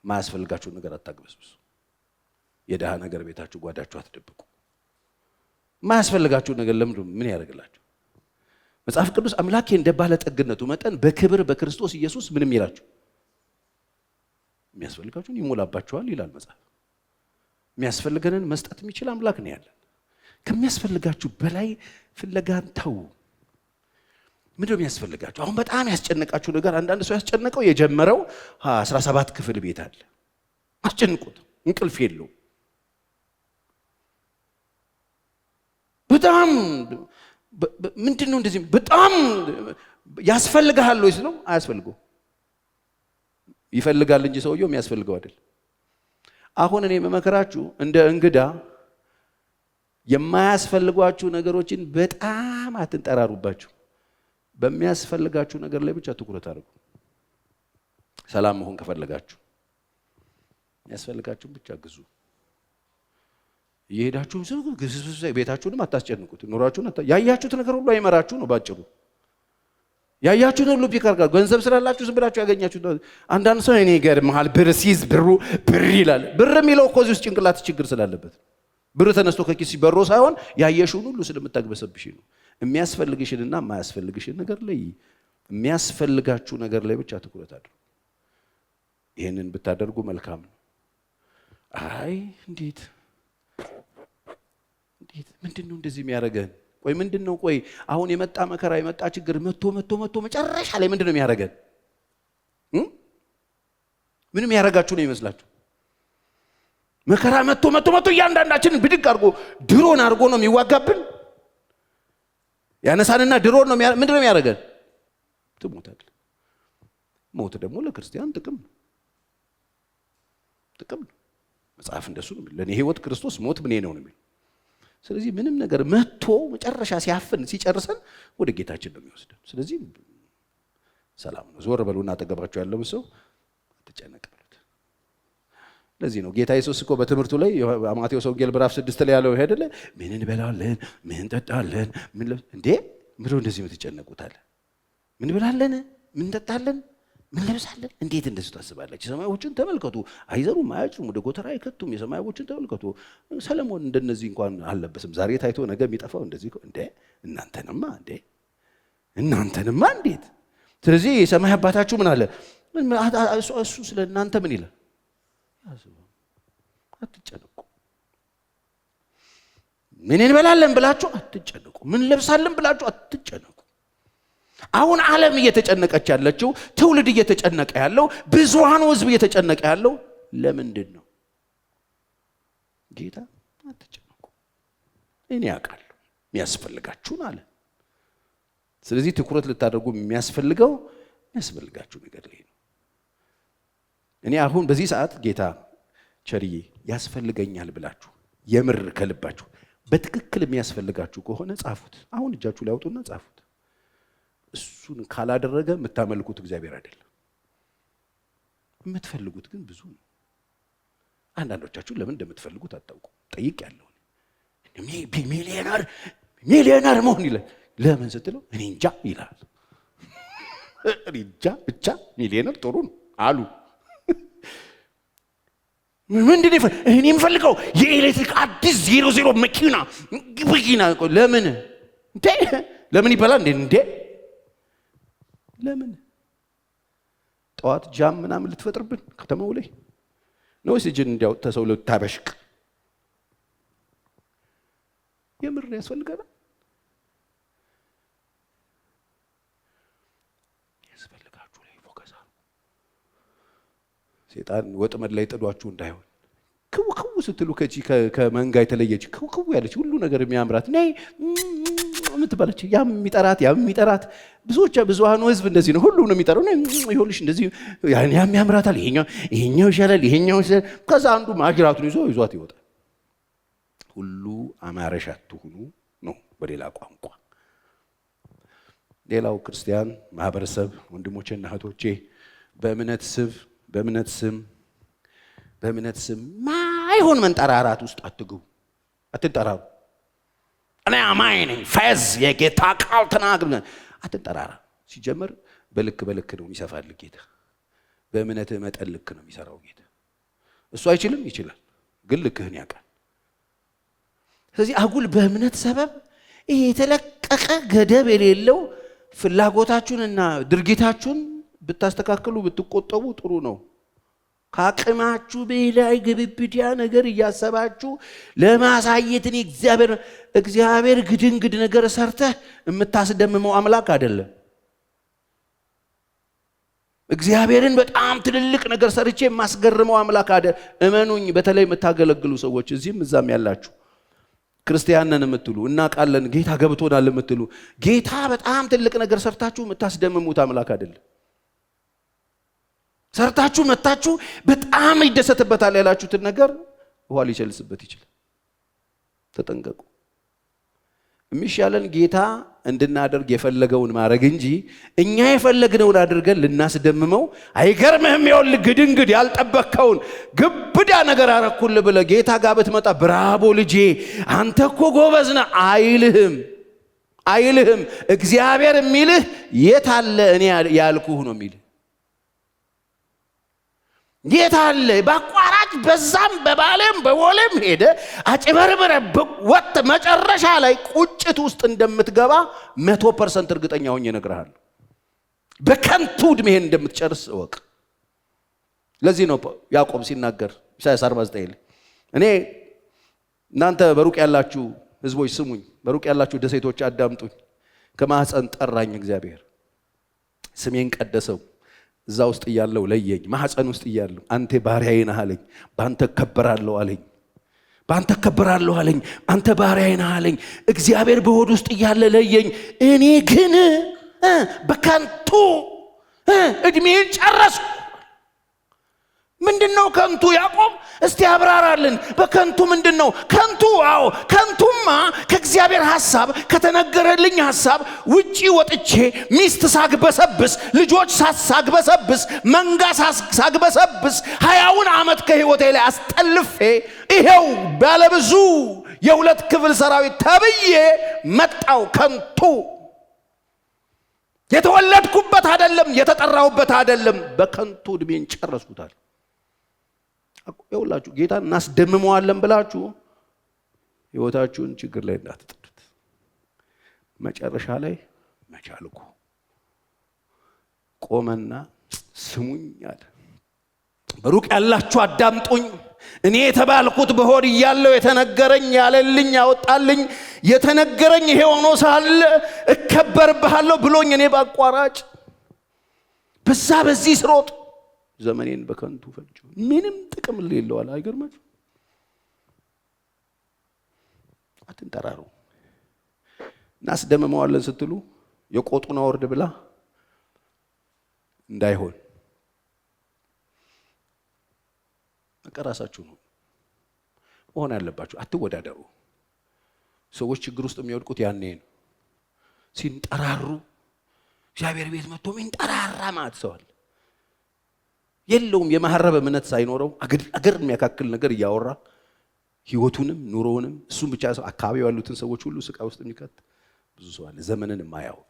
Speaker 1: ማያስፈልጋችሁ ነገር አታግበስብሱ። የደሃ ነገር ቤታችሁ ጓዳችሁ አትደብቁ። ማያስፈልጋችሁ ነገር ለምን ምን ያደርግላችሁ? መጽሐፍ ቅዱስ አምላኬ እንደ ባለጠግነቱ መጠን በክብር በክርስቶስ ኢየሱስ ምንም ይላችሁ የሚያስፈልጋችሁን ይሞላባችኋል ይላል መጽሐፍ። የሚያስፈልገንን መስጠት የሚችል አምላክ ነው ያለን። ከሚያስፈልጋችሁ በላይ ፍለጋን ተው። ምንድነው የሚያስፈልጋችሁ? አሁን በጣም ያስጨነቃችሁ ነገር፣ አንዳንድ ሰው ያስጨነቀው የጀመረው 17 ክፍል ቤት አለ። አስጨንቁት፣ እንቅልፍ የለው። በጣም ምንድነው እንደዚህ በጣም ያስፈልጋል ወይስ ነው? አያስፈልገው። ይፈልጋል እንጂ ሰውየው የሚያስፈልገው አይደል። አሁን እኔ መመከራችሁ እንደ እንግዳ የማያስፈልጓችሁ ነገሮችን በጣም አትንጠራሩባችሁ። በሚያስፈልጋችሁ ነገር ላይ ብቻ ትኩረት አድርጉ። ሰላም መሆን ከፈለጋችሁ የሚያስፈልጋችሁን ብቻ ግዙ። እየሄዳችሁም ሰው ቤታችሁንም አታስጨንቁት። ኑሯችሁን ያያችሁት ነገር ሁሉ አይመራችሁ ነው ባጭሩ። ያያችሁት ሁሉ ፒካር ጋር ገንዘብ ስላላችሁ ዝም ብላችሁ ያገኛችሁት። አንዳንድ ሰው እኔ ይገርምሃል ብር ሲይዝ ብር ይላል። ብር የሚለው እኮ እዚህ ውስጥ ጭንቅላት ችግር ስላለበት ብር ተነስቶ ከኪስ በሮ ሳይሆን ያየሽውን ሁሉ ስለምታግበሰብሽ ነው። የሚያስፈልግሽንና የማያስፈልግሽን ነገር ላይ የሚያስፈልጋችሁ ነገር ላይ ብቻ ትኩረት አድርጉ። ይሄንን ብታደርጉ መልካም ነው። አይ እንዴት ምንድነው እንደዚህ የሚያደርገን? ቆይ ምንድነው? ቆይ አሁን የመጣ መከራ የመጣ ችግር መጥቶ መጨረሻ ላይ ምንድነው የሚያደርገን? ምንም ያደርጋችሁ ነው ይመስላችሁ? መከራ መጥቶ እያንዳንዳችን ብድግ አድርጎ ድሮን አድርጎ ነው የሚዋጋብን። ያነሳንና ድሮን ነው ምንድነው የሚያደርገን? ትሞታለህ። ሞት ደግሞ ለክርስቲያን ጥቅም ነው። መጽሐፍ እንደሱ ነው። ለኔ ህይወት ክርስቶስ ሞት ምን ነው የሚል። ስለዚህ ምንም ነገር መጥቶ መጨረሻ ሲያፍን ሲጨርሰን ወደ ጌታችን ነው የሚወስደን። ስለዚህ ሰላም ነው። ዞር በሉና አጠገባችሁ ያለው ሰው አትጨነቅ በሉት። ለዚህ ነው ጌታ ኢየሱስ እኮ በትምህርቱ ላይ ማቴዎስ ወንጌል ምዕራፍ 6 ላይ ያለው አይደለ? ምን እንበላለን፣ ምን እንጠጣለን፣ ምን እንዴ ምንድነው እንደዚህ የምትጨነቁት አለ። ምን እንበላለን፣ ምን እንጠጣለን፣ ምን ለብሳለን? እንዴት እንደሱ ታስባላችሁ? ሰማዮችን ተመልከቱ፣ አይዘሩም፣ አያጭዱም፣ ወደ ጎተራ አይከቱም። የሰማዮችን ተመልከቱ። ሰለሞን እንደነዚህ እንኳን አልለበስም። ዛሬ ታይቶ ነገ የሚጠፋው እንደዚህ እንዴ! እናንተንማ እንዴት! ስለዚህ የሰማይ አባታችሁ ምን አለ? እሱ ስለ እናንተ ምን ይላል? አትጨነቁ። ምን እንበላለን ብላችሁ አትጨነቁ። ምን ለብሳለን ብላችሁ አትጨነቁ። አሁን ዓለም እየተጨነቀች ያለችው፣ ትውልድ እየተጨነቀ ያለው፣ ብዙሃኑ ህዝብ እየተጨነቀ ያለው ለምንድን ነው? ጌታ አትጨነቁ እኔ አውቃለሁ የሚያስፈልጋችሁን አለ። ስለዚህ ትኩረት ልታደርጉ የሚያስፈልጋችሁ ነገር ላይ ነው። እኔ አሁን በዚህ ሰዓት ጌታ ቸርዬ ያስፈልገኛል ብላችሁ የምር ከልባችሁ በትክክል የሚያስፈልጋችሁ ከሆነ ጻፉት። አሁን እጃችሁ ላይ አውጡና ጻፉት። እሱን ካላደረገ የምታመልኩት እግዚአብሔር አይደለም። የምትፈልጉት ግን ብዙ ነው። አንዳንዶቻችሁ ለምን እንደምትፈልጉት አታውቁ። ጠይቄያለሁ። ሚሊዮነር መሆን ይላል። ለምን ስትለው እኔ እንጃ ይላል። እኔ እንጃ ብቻ ሚሊዮነር ጥሩ ነው አሉ። ምንድን ነው እኔ የምፈልገው? የኤሌክትሪክ አዲስ 00 መኪና። ለምን ይባላል እንዴ? ለምን ጠዋት ጃም ምናምን ልትፈጥርብን ከተማው ላይ ነው? ሲጅን እንዲያው ተሰው ልታበሽቅ የምር ያስፈልጋል። ያስፈልጋችሁ ላይ ፎከስ አድርጉ። ሰይጣን ወጥመድ ላይ ጥዷችሁ እንዳይሆን ክው ስትሉ ከመንጋ የተለየች ክው ያለች ሁሉ ነገር የሚያምራት ነይ ምትባለች የሚጠራት ብዙሃኑ ህዝብ እንደዚህ ነው። ሁሉም ነው የሚጠራው። ይኸውልሽ እንደዚህ ያም ያምራታል፣ ይሄኛው ይሻላል፣ ይሄኛው ይሻላል። ከዛ አንዱ ማጅራቱን ይዟት ይወጣል። ሁሉ አማረሽ አትሁኑ ነው በሌላ ቋንቋ። ሌላው ክርስቲያን ማህበረሰብ ወንድሞቼና እህቶቼ በእምነት ስም ማይሆን መንጠራራት ውስጥ አትጠራሩ። እኔ አማኝ ነኝ፣ ፈዝ የጌታ ቃል ተናግር አትጠራራ። ሲጀመር በልክ ነው የሚሰፋልህ ጌታ። በእምነትህ መጠን ልክ ነው የሚሰራው ጌታ። እሱ አይችልም? ይችላል፣ ግን ልክህን ያውቃል። ስለዚህ አጉል በእምነት ሰበብ ይሄ የተለቀቀ ገደብ የሌለው ፍላጎታችሁንና ድርጊታችሁን ብታስተካክሉ ብትቆጠቡ ጥሩ ነው። ከአቅማችሁ በላይ ግብብዳ ነገር እያሰባችሁ ለማሳየት እግዚአብሔር ግድንግድ ነገር ሰርተህ የምታስደምመው አምላክ አይደለም። እግዚአብሔርን በጣም ትልልቅ ነገር ሰርቼ የማስገርመው አምላክ አይደለም። እመኑኝ፣ በተለይ የምታገለግሉ ሰዎች እዚህም እዛም ያላችሁ ክርስቲያን ነን የምትሉ እናውቃለን ጌታ ገብቶናል የምትሉ ጌታ በጣም ትልቅ ነገር ሰርታችሁ የምታስደምሙት አምላክ አይደለም። ሰርታችሁ መታችሁ በጣም ይደሰትበታል ያላችሁትን ነገር ውሃ ሊጨልስበት ይችላል። ተጠንቀቁ። የሚሻለን ጌታ እንድናደርግ የፈለገውን ማድረግ እንጂ እኛ የፈለግነውን አድርገን ልናስደምመው አይገርምህም? ይኸውልህ ግድንግድ ያልጠበቅከውን ግብዳ ነገር አረኩልህ ብለህ ጌታ ጋር ብትመጣ ብራቦ ልጄ አንተ እኮ ጎበዝ ነህ አይልህም። እግዚአብሔር የሚልህ የት አለ እኔ ያልኩህ ነው የሚልህ። የት አለ በአቋራጭ በዛም በባለም በቦሌም ሄደ አጭበርብረ ወጥ መጨረሻ ላይ ቁጭት ውስጥ እንደምትገባ 100% እርግጠኛ ሆኜ እነግርሃለሁ። በከንቱ ዕድሜህን እንደምትጨርስ እወቅ። ለዚህ ነው ያዕቆብ ሲናገር ኢሳይያስ 49 እኔ እናንተ በሩቅ ያላችሁ ህዝቦች ስሙኝ፣ በሩቅ ያላችሁ ደሴቶች አዳምጡኝ። ከማህፀን ጠራኝ እግዚአብሔር፣ ስሜን ቀደሰው፣ እዛ ውስጥ እያለው ለየኝ፣ ማህፀን ውስጥ እያለው አንተ ባሪያዬ ነህ አለኝ፣ ባንተ እከበራለሁ አለኝ፣ ባንተ እከበራለሁ አለኝ፣ አንተ ባሪያዬ ነህ አለኝ። እግዚአብሔር በሆድ ውስጥ እያለ ለየኝ። እኔ ግን በከንቱ እድሜን ጨረስኩ። ምንድነው ከንቱ? ያዕቆብ እስቲ አብራራልን። በከንቱ ምንድነው ከንቱ? አዎ ከንቱማ ከእግዚአብሔር ሐሳብ ከተነገረልኝ ሐሳብ ውጪ ወጥቼ ሚስት ሳግበሰብስ፣ ልጆች ሳግበሰብስ፣ መንጋ ሳግበሰብስ 20 ዓመት ከህይወቴ ላይ አስጠልፌ ይሄው ባለብዙ የ2 ክፍል ሰራዊት ተብዬ መጣው። ከንቱ የተወለድኩበት አይደለም፣ የተጠራሁበት አይደለም። በከንቱ እድሜን ጨረስኩታል። ይኸውላችሁ ጌታን እናስደምመዋለን ብላችሁ ህይወታችሁን ችግር ላይ እንዳትጥሉት። መጨረሻ ላይ መቻልኩ ቆመና ስሙኝ አለ። በሩቅ ያላችሁ አዳምጡኝ። እኔ የተባልኩት በሆድ እያለው የተነገረኝ ያለልኝ ያወጣልኝ የተነገረኝ ይሄ ሆኖ ሳለ እከበርብሃለሁ ብሎኝ እኔ ባቋራጭ በዛ በዚህ ስሮጥ ዘመኔን በከንቱ ፈጀሁ። ምንም ጥቅም የለውም። አይገርማችሁ? አትንጠራሩ። እናስደምመዋለን ስትሉ የቆጡን አወርድ ብላ እንዳይሆን አቀራሳችሁ ነው መሆን ያለባችሁ። አትወዳደሩ። ሰዎች ችግር ውስጥ የሚወድቁት ያኔ ነው፣ ሲንጠራሩ። እግዚአብሔር ቤት መጥቶ ሚንጠራራ ማለት ሰው አለ። የለውም የማህረብ እምነት ሳይኖረው አገር የሚያካክል ነገር እያወራ ህይወቱንም ኑሮውንም እሱም ብቻ ሰው አካባቢው ያሉትን ሰዎች ሁሉ ስቃይ ውስጥ የሚከት ብዙ ሰው አለ። ዘመንን የማያውቅ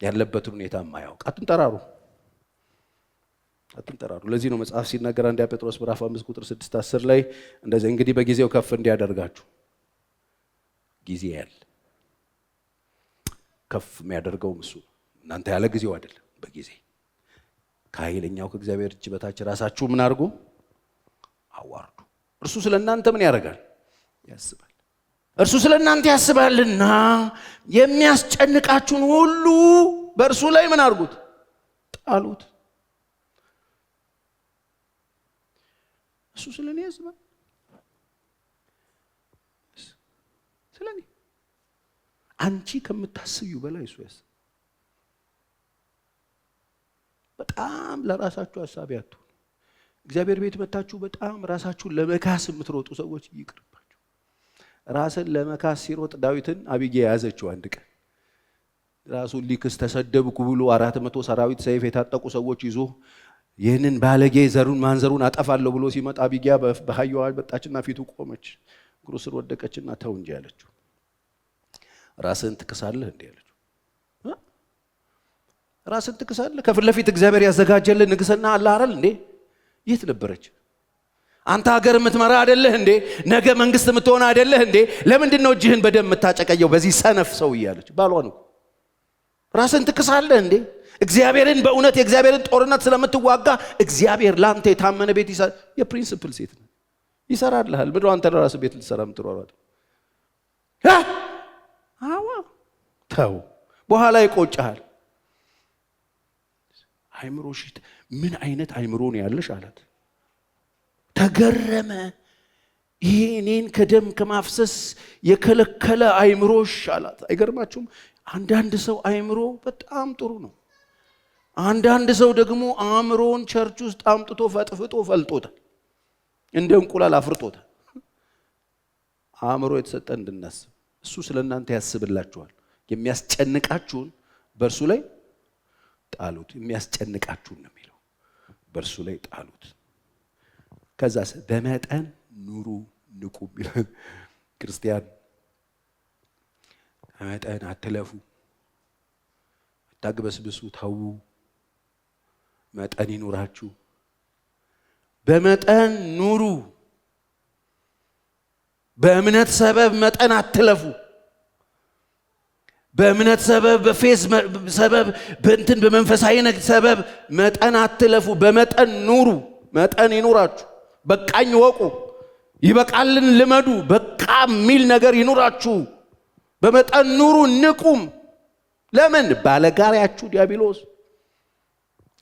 Speaker 1: ያለበትን ሁኔታ የማያውቅ። አትንጠራሩ። ለዚህ ነው መጽሐፍ ሲናገር አንደኛ ጴጥሮስ ምዕራፍ 5 ቁጥር 6-10 ላይ እንደዚህ እንግዲህ በጊዜው ከፍ እንዲያደርጋችሁ ጊዜ ያለ ከፍ የሚያደርገውም እሱ እናንተ ያለ ጊዜው አይደለም፣ በጊዜ ከኃይለኛው ከእግዚአብሔር እጅ በታች ራሳችሁ ምን አድርጉ? አዋርዱ። እርሱ ስለእናንተ ምን ያደርጋል? ያስባል። እርሱ ስለእናንተ ያስባልና የሚያስጨንቃችሁን ሁሉ በእርሱ ላይ ምን አድርጉት? ጣሉት። እሱ ስለኔ ያስባል። ስለኔ አንቺ ከምታስቢው በላይ እሱ ያስባል። በጣም ለራሳችሁ ሐሳብ ያትሁን። እግዚአብሔር ቤት መጣችሁ በጣም ራሳችሁን ለመካስ የምትሮጡ ሰዎች ይቅርባችሁ። ራስን ለመካስ ሲሮጥ ዳዊትን አቢጌ ያዘችው። አንድ ቀን ራሱን ሊክስ ተሰደብኩ ብሎ 400 ሰራዊት ሰይፍ የታጠቁ ሰዎች ይዞ ይህንን ባለጌ ዘሩን ማንዘሩን አጠፋለሁ ብሎ ሲመጣ አቢጌ በሃያዋ መጣችና ፊቱ ቆመች፣ እግሩ ስር ወደቀችና ተው እንጂ ያለችው። ራስን ትክሳለህ እንዴ ያለችው። ራስን ትክሳለህ? ከፊት ለፊት እግዚአብሔር ያዘጋጀልህ ንግስና አለ አይደል እንዴ? የት ነበረች? አንተ ሀገር የምትመራ አይደለህ እንዴ? ነገ መንግስት የምትሆን አይደለህ እንዴ? ለምንድን ነው እጅህን በደም የምታጨቀየው በዚህ ሰነፍ ሰው እያለች ባሏ ነው። ራስን ትክሳለህ እንዴ? እግዚአብሔርን በእውነት የእግዚአብሔርን ጦርነት ስለምትዋጋ እግዚአብሔር ላንተ የታመነ ቤት ይሰራ። የፕሪንሲፕል ሴት ነው፣ ይሰራልሃል። ምድር አንተ ለራስህ ቤት ልትሰራ የምትሯሯጥ አዋ ተው፣ በኋላ ይቆጭሃል። አይምሮሽ ምን አይነት አይምሮ ነው ያለሽ አላት። ተገረመ። ይሄ እኔን ከደም ከማፍሰስ የከለከለ አይምሮሽ አላት። አይገርማችሁም? አንዳንድ ሰው አይምሮ በጣም ጥሩ ነው። አንዳንድ ሰው ደግሞ አእምሮን ቸርች ውስጥ አምጥቶ ፈጥፍጦ ፈልጦታል፣ እንደ እንቁላል አፍርጦታል። አእምሮ የተሰጠ እንድናስብ፣ እሱ ስለእናንተ ያስብላችኋል። የሚያስጨንቃችሁን በእርሱ ላይ ጣሉት። የሚያስጨንቃችሁን ነው የሚለው፣ በእርሱ ላይ ጣሉት። ከዛስ በመጠን ኑሩ ንቁ ይላል። ክርስቲያን በመጠን አትለፉ፣ አታግበስብሱ፣ ተዉ። መጠን ይኑራችሁ። በመጠን ኑሩ። በእምነት ሰበብ መጠን አትለፉ። በእምነት ሰበብ፣ በፌዝ ሰበብ፣ በእንትን በመንፈሳዊ ነገር ሰበብ መጠን አትለፉ። በመጠን ኑሩ። መጠን ይኑራችሁ። በቃኝ ወቁ። ይበቃልን ልመዱ። በቃ የሚል ነገር ይኑራችሁ። በመጠን ኑሩ። ንቁም። ለምን? ባለጋሪያችሁ ዲያብሎስ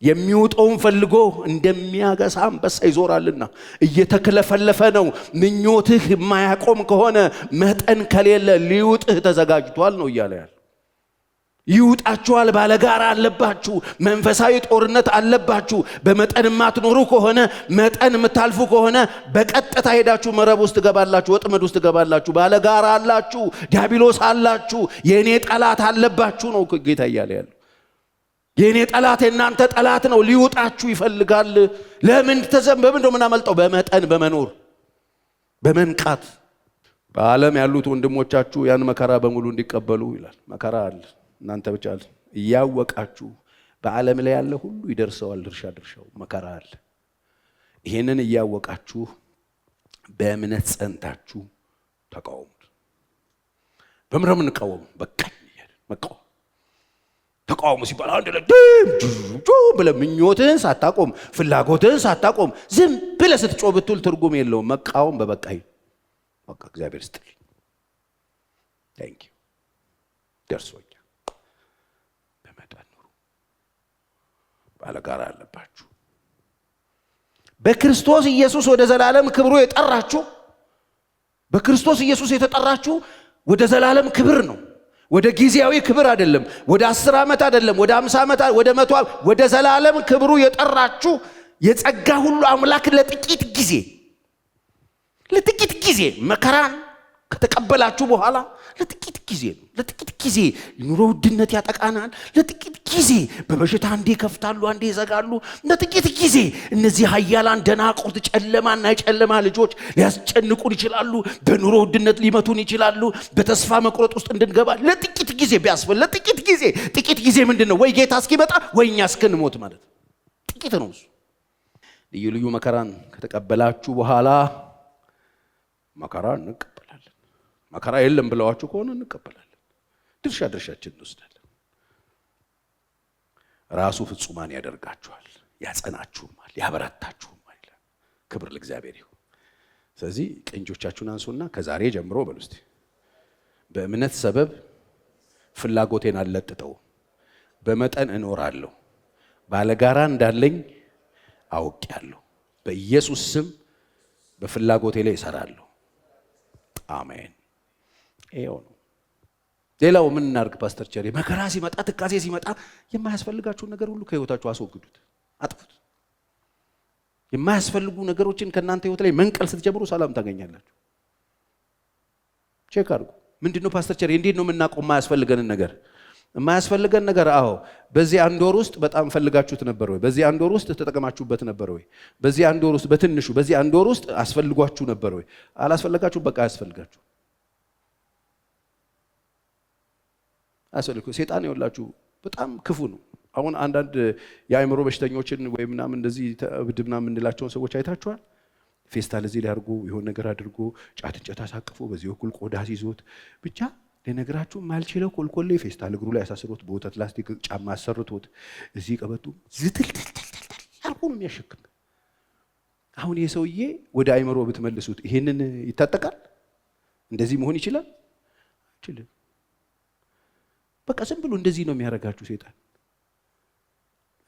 Speaker 1: የሚውጠውን ፈልጎ እንደሚያገሳ አንበሳ ይዞራልና እየተከለፈለፈ ነው። ምኞትህ የማያቆም ከሆነ መጠን ከሌለ ሊውጥህ ተዘጋጅቷል ነው እያለ ያለ። ይውጣችኋል። ባለጋራ አለባችሁ። መንፈሳዊ ጦርነት አለባችሁ። በመጠን የማትኖሩ ከሆነ፣ መጠን የምታልፉ ከሆነ በቀጥታ ሄዳችሁ መረብ ውስጥ ገባላችሁ፣ ወጥመድ ውስጥ ገባላችሁ። ባለጋራ አላችሁ፣ ዲያብሎስ አላችሁ፣ የኔ ጠላት አለባችሁ ነው ጌታ እያለ ያለው። የኔ ጠላት የናንተ ጠላት ነው። ሊውጣችሁ ይፈልጋል። ለምን በምን ነው የምናመልጠው? በመጠን በመኖር በመንቃት። በዓለም ያሉት ወንድሞቻችሁ ያን መከራ በሙሉ እንዲቀበሉ ይላል። መከራ አለ፣ እናንተ ብቻ እያወቃችሁ። በዓለም ላይ ያለ ሁሉ ይደርሰዋል ድርሻው። መከራ አለ። ይሄንን እያወቃችሁ በእምነት ጸንታችሁ ተቃወሙት። በምረም እንቃወሙ። በቃኝ ይላል መቃወም። ተቃውሞ ሲባል አንድ ላይ ብለህ ምኞትህን ሳታቆም፣ ፍላጎትህን ሳታቆም ዝም ብለህ ስትጮህ ብትውል ትርጉም የለውም። መቃወም በበቃኝ። በቃ እግዚአብሔር ይስጥልኝ፣ ታንክ ዩ፣ ደርሶኛል። በመጠን ኑሩ። ባለጋራ አለባችሁ። በክርስቶስ ኢየሱስ ወደ ዘላለም ክብሩ የጠራችሁ፣ በክርስቶስ ኢየሱስ የተጠራችሁ ወደ ዘላለም ክብር ነው። ወደ ጊዜያዊ ክብር አይደለም። ወደ 10 ዓመት አይደለም። ወደ 50 ዓመት፣ ወደ 100 ዓመት፣ ወደ ዘላለም ክብሩ የጠራችሁ የጸጋ ሁሉ አምላክ ለጥቂት ጊዜ መከራን ከተቀበላችሁ በኋላ ለጥቂት ጊዜ ነው። ለጥቂት ጊዜ ኑሮ ውድነት ያጠቃናል። ለጥቂት ጊዜ በበሽታ አንዴ ከፍታሉ፣ አንዴ ይዘጋሉ። ለጥቂት ጊዜ እነዚህ ኃያላን ደናቁርት ጨለማና የጨለማ ልጆች ሊያስጨንቁን ይችላሉ። በኑሮ ውድነት ሊመቱን ይችላሉ። በተስፋ መቁረጥ ውስጥ እንድንገባ ለጥቂት ጊዜ ቢያስፈል ጥቂት ጊዜ ምንድነው? ወይ ጌታ እስኪመጣ ወይ እኛ እስክንሞት ማለት ጥቂት ነው እሱ። ልዩ መከራን ከተቀበላችሁ በኋላ መከራ እንቀበላለን። መከራ የለም ብለዋችሁ ከሆነ እንቀበላለን። ድርሻችን እንወስዳለን። ራሱ ፍጹማን ያደርጋችኋል፣ ያጸናችሁማል፣ ያበረታችሁማል። ክብር ለእግዚአብሔር ይሁን። ስለዚህ ቀንጆቻችሁን አንሱና ከዛሬ ጀምሮ በሉ እስቲ በእምነት ሰበብ ፍላጎቴን አልለጥጠው፣ በመጠን እኖራለሁ፣ ባለጋራ እንዳለኝ አውቄያለሁ። በኢየሱስ ስም በፍላጎቴ ላይ እሰራለሁ። አሜን። ይሄው ነው። ሌላው ምን እናርግ ፓስተር ቸሪ? መከራ ሲመጣ፣ ትካዜ ሲመጣ የማያስፈልጋችሁን ነገር ሁሉ ከህይወታችሁ አስወግዱት፣ አጥፉት። የማያስፈልጉ ነገሮችን ከእናንተ ህይወት ላይ መንቀል ስትጀምሩ ሰላም ታገኛላችሁ። ቼክ አድርጉ። ምንድነው ፓስተር ቸሪ እንዴት ነው የምናውቀው የማያስፈልገን ነገር? አዎ በዚህ አንድ ወር ውስጥ በጣም ፈልጋችሁት ነበር ወይ? በዚህ አንድ ወር ውስጥ ተጠቀማችሁበት ነበር ወይ? በዚህ አንድ ወር ውስጥ በትንሹ በዚህ አንድ ወር ውስጥ አስፈልጓችሁ ነበር ወይ? አላስፈልጋችሁ፣ በቃ አያስፈልጋችሁ። አስፈልጉ። ሰይጣን ይወላችሁ በጣም ክፉ ነው። አሁን አንዳንድ የአእምሮ በሽተኞችን ወይ ምናምን እንደዚህ ተብድ ምናምን እንላቸውን ሰዎች አይታችኋል? ፌስታል እዚህ ላይ አድርጎ የሆነ ነገር አድርጎ ጫት እንጨት አሳቅፎ በዚህ በኩል ቆዳ ሲዞት ብቻ ለነገራችሁ ማልችለው ኮልኮሌ ፌስታል እግሩ ላይ ያሳስሮት በወተት ላስቲክ ጫማ አሰርቶት እዚህ ቀበጡ ዝትልትልትል አርጎ ነው የሚያሸክም። አሁን ይሄ ሰውዬ ወደ አእምሮ ብትመልሱት ይሄንን ይታጠቃል? እንደዚህ መሆን ይችላል? አይችልም። በቃ ዝም ብሎ እንደዚህ ነው የሚያረጋችሁ ሰይጣን።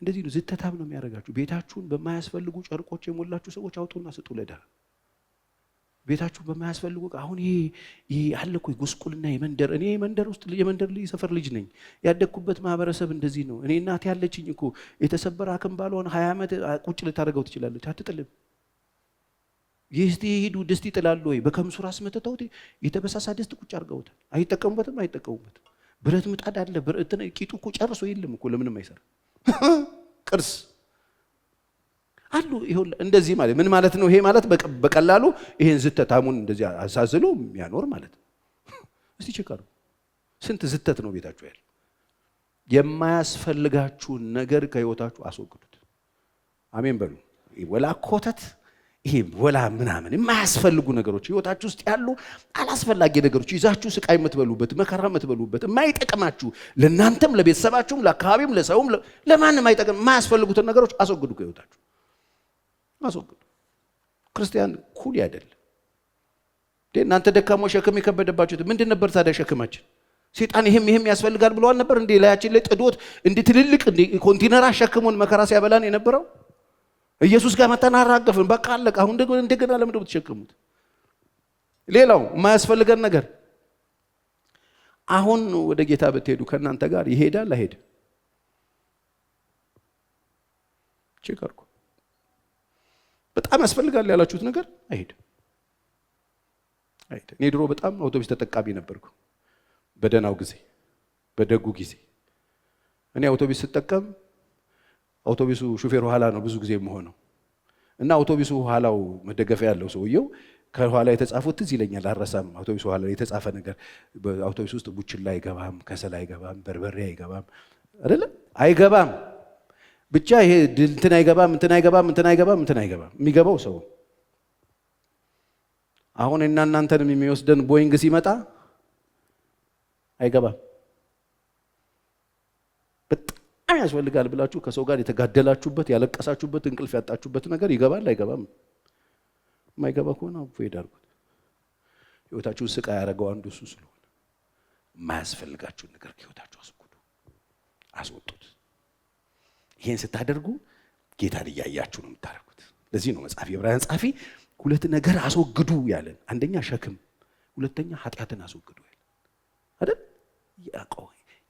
Speaker 1: እንደዚህ ነው ዝተታም ነው የሚያረጋችሁ። ቤታችሁን በማያስፈልጉ ጨርቆች የሞላችሁ ሰዎች አውጡና ስጡ ለድሃ። ቤታችሁ በማያስፈልጉ አሁን ይሄ አለ እኮ ጉስቁልና የመንደር እኔ መንደር ውስጥ የመንደር ልጅ ሰፈር ልጅ ነኝ። ያደግኩበት ማህበረሰብ እንደዚህ ነው። እኔ እናት ያለችኝ እኮ የተሰበረ አክም ባልሆነ 20 ዓመት ቁጭ ልታደርገው ትችላለች። አትጥልም። ይስቲ ሄዱ ድስት ይጥላሉ ወይ በከምሱ ራስ መተታውት የተበሳሳ ድስት ቁጭ አድርገውታል። አይጠቀሙበትም። ብረት ምጣድ አለ። ብረት ቂጡ እኮ ጨርሶ የለም እኮ ለምንም አይሰራ ቅርስ አሉ። ይሁን እንደዚህ ማለት ምን ማለት ነው? ይሄ ማለት በቀላሉ ይሄን ዝተታሙን እንደዚህ አሳዝሎ የሚያኖር ማለት ነው። እስቲ ቸካሩ ስንት ዝተት ነው ቤታችሁ ያለ። የማያስፈልጋችሁን ነገር ከህይወታችሁ አስወግዱት። አሜን በሉ። ወላ ኮተት ይሄ ወላ ምናምን የማያስፈልጉ ነገሮች ህይወታችሁ ውስጥ ያሉ አላስፈላጊ ነገሮች ይዛችሁ ስቃይ የምትበሉበት መከራ የምትበሉበት የማይጠቅማችሁ ለእናንተም ለቤተሰባችሁም ለአካባቢም ለሰውም ለማንም የማይጠቅም የማያስፈልጉትን ነገሮች አስወግዱ ከህይወታችሁ አስወግዱ። ክርስቲያን ኩል አይደለም። እናንተ ደካሞች ሸክም የከበደባችሁት ምንድን ነበር ታዲያ ሸክማችን? ሰይጣን ይሄም ያስፈልጋል ብለዋል ነበር እንዴ? ላያችን ላይ ጥዶት እንዴ ትልልቅ እንዴ ኮንቲነር አሸክሞን መከራ ሲያበላን የነበረው ኢየሱስ ጋር መጣና አራገፈን። በቃ አለቀ። አሁን እንደገና ለምን ነው የምትሸክሙት? ሌላው የማያስፈልገን ነገር አሁን ወደ ጌታ ብትሄዱ ከእናንተ ጋር ይሄዳል አይሄድም? ቸከርኩ በጣም ያስፈልጋል ያላችሁት ነገር አይሄድም። እኔ ድሮ በጣም አውቶቡስ ተጠቃሚ ነበርኩ። በደናው ጊዜ በደጉ ጊዜ እኔ አውቶቡስ ስጠቀም አውቶቡሱ ሹፌር ኋላ ነው ብዙ ጊዜ የምሆነው እና አውቶቡሱ ኋላው መደገፊያ ያለው ሰውየው ከኋላ የተጻፈው ትዝ ይለኛል አልረሳም። አውቶቡሱ ኋላ የተጻፈ ነገር በአውቶቡስ ውስጥ ቡችላ አይገባም፣ ከሰል አይገባም፣ በርበሬ አይገባም አይደለ? አይገባም ብቻ ይሄ እንትን አይገባም። የሚገባው ሰው አሁን እና እናንተንም የሚወስደን ቦይንግ ሲመጣ አይገባም። በጣም ያስፈልጋል ብላችሁ ከሰው ጋር የተጋደላችሁበት ያለቀሳችሁበት እንቅልፍ ያጣችሁበት ነገር ይገባል አይገባም? የማይገባ ከሆነ አቮይድ አድርጉት። ህይወታችሁን ስቃይ ያደረገው አንዱ እሱ ስለሆነ የማያስፈልጋችሁን ነገር ከህይወታችሁ አስወጡት። ይሄን ስታደርጉ ጌታን እያያችሁ ነው የምታደርጉት። ለዚህ ነው መጽሐፍ የዕብራውያን ጻፊ ሁለት ነገር አስወግዱ ያለን። አንደኛ ሸክም፣ ሁለተኛ ኃጢአትን አስወግዱ ያለን አይደል?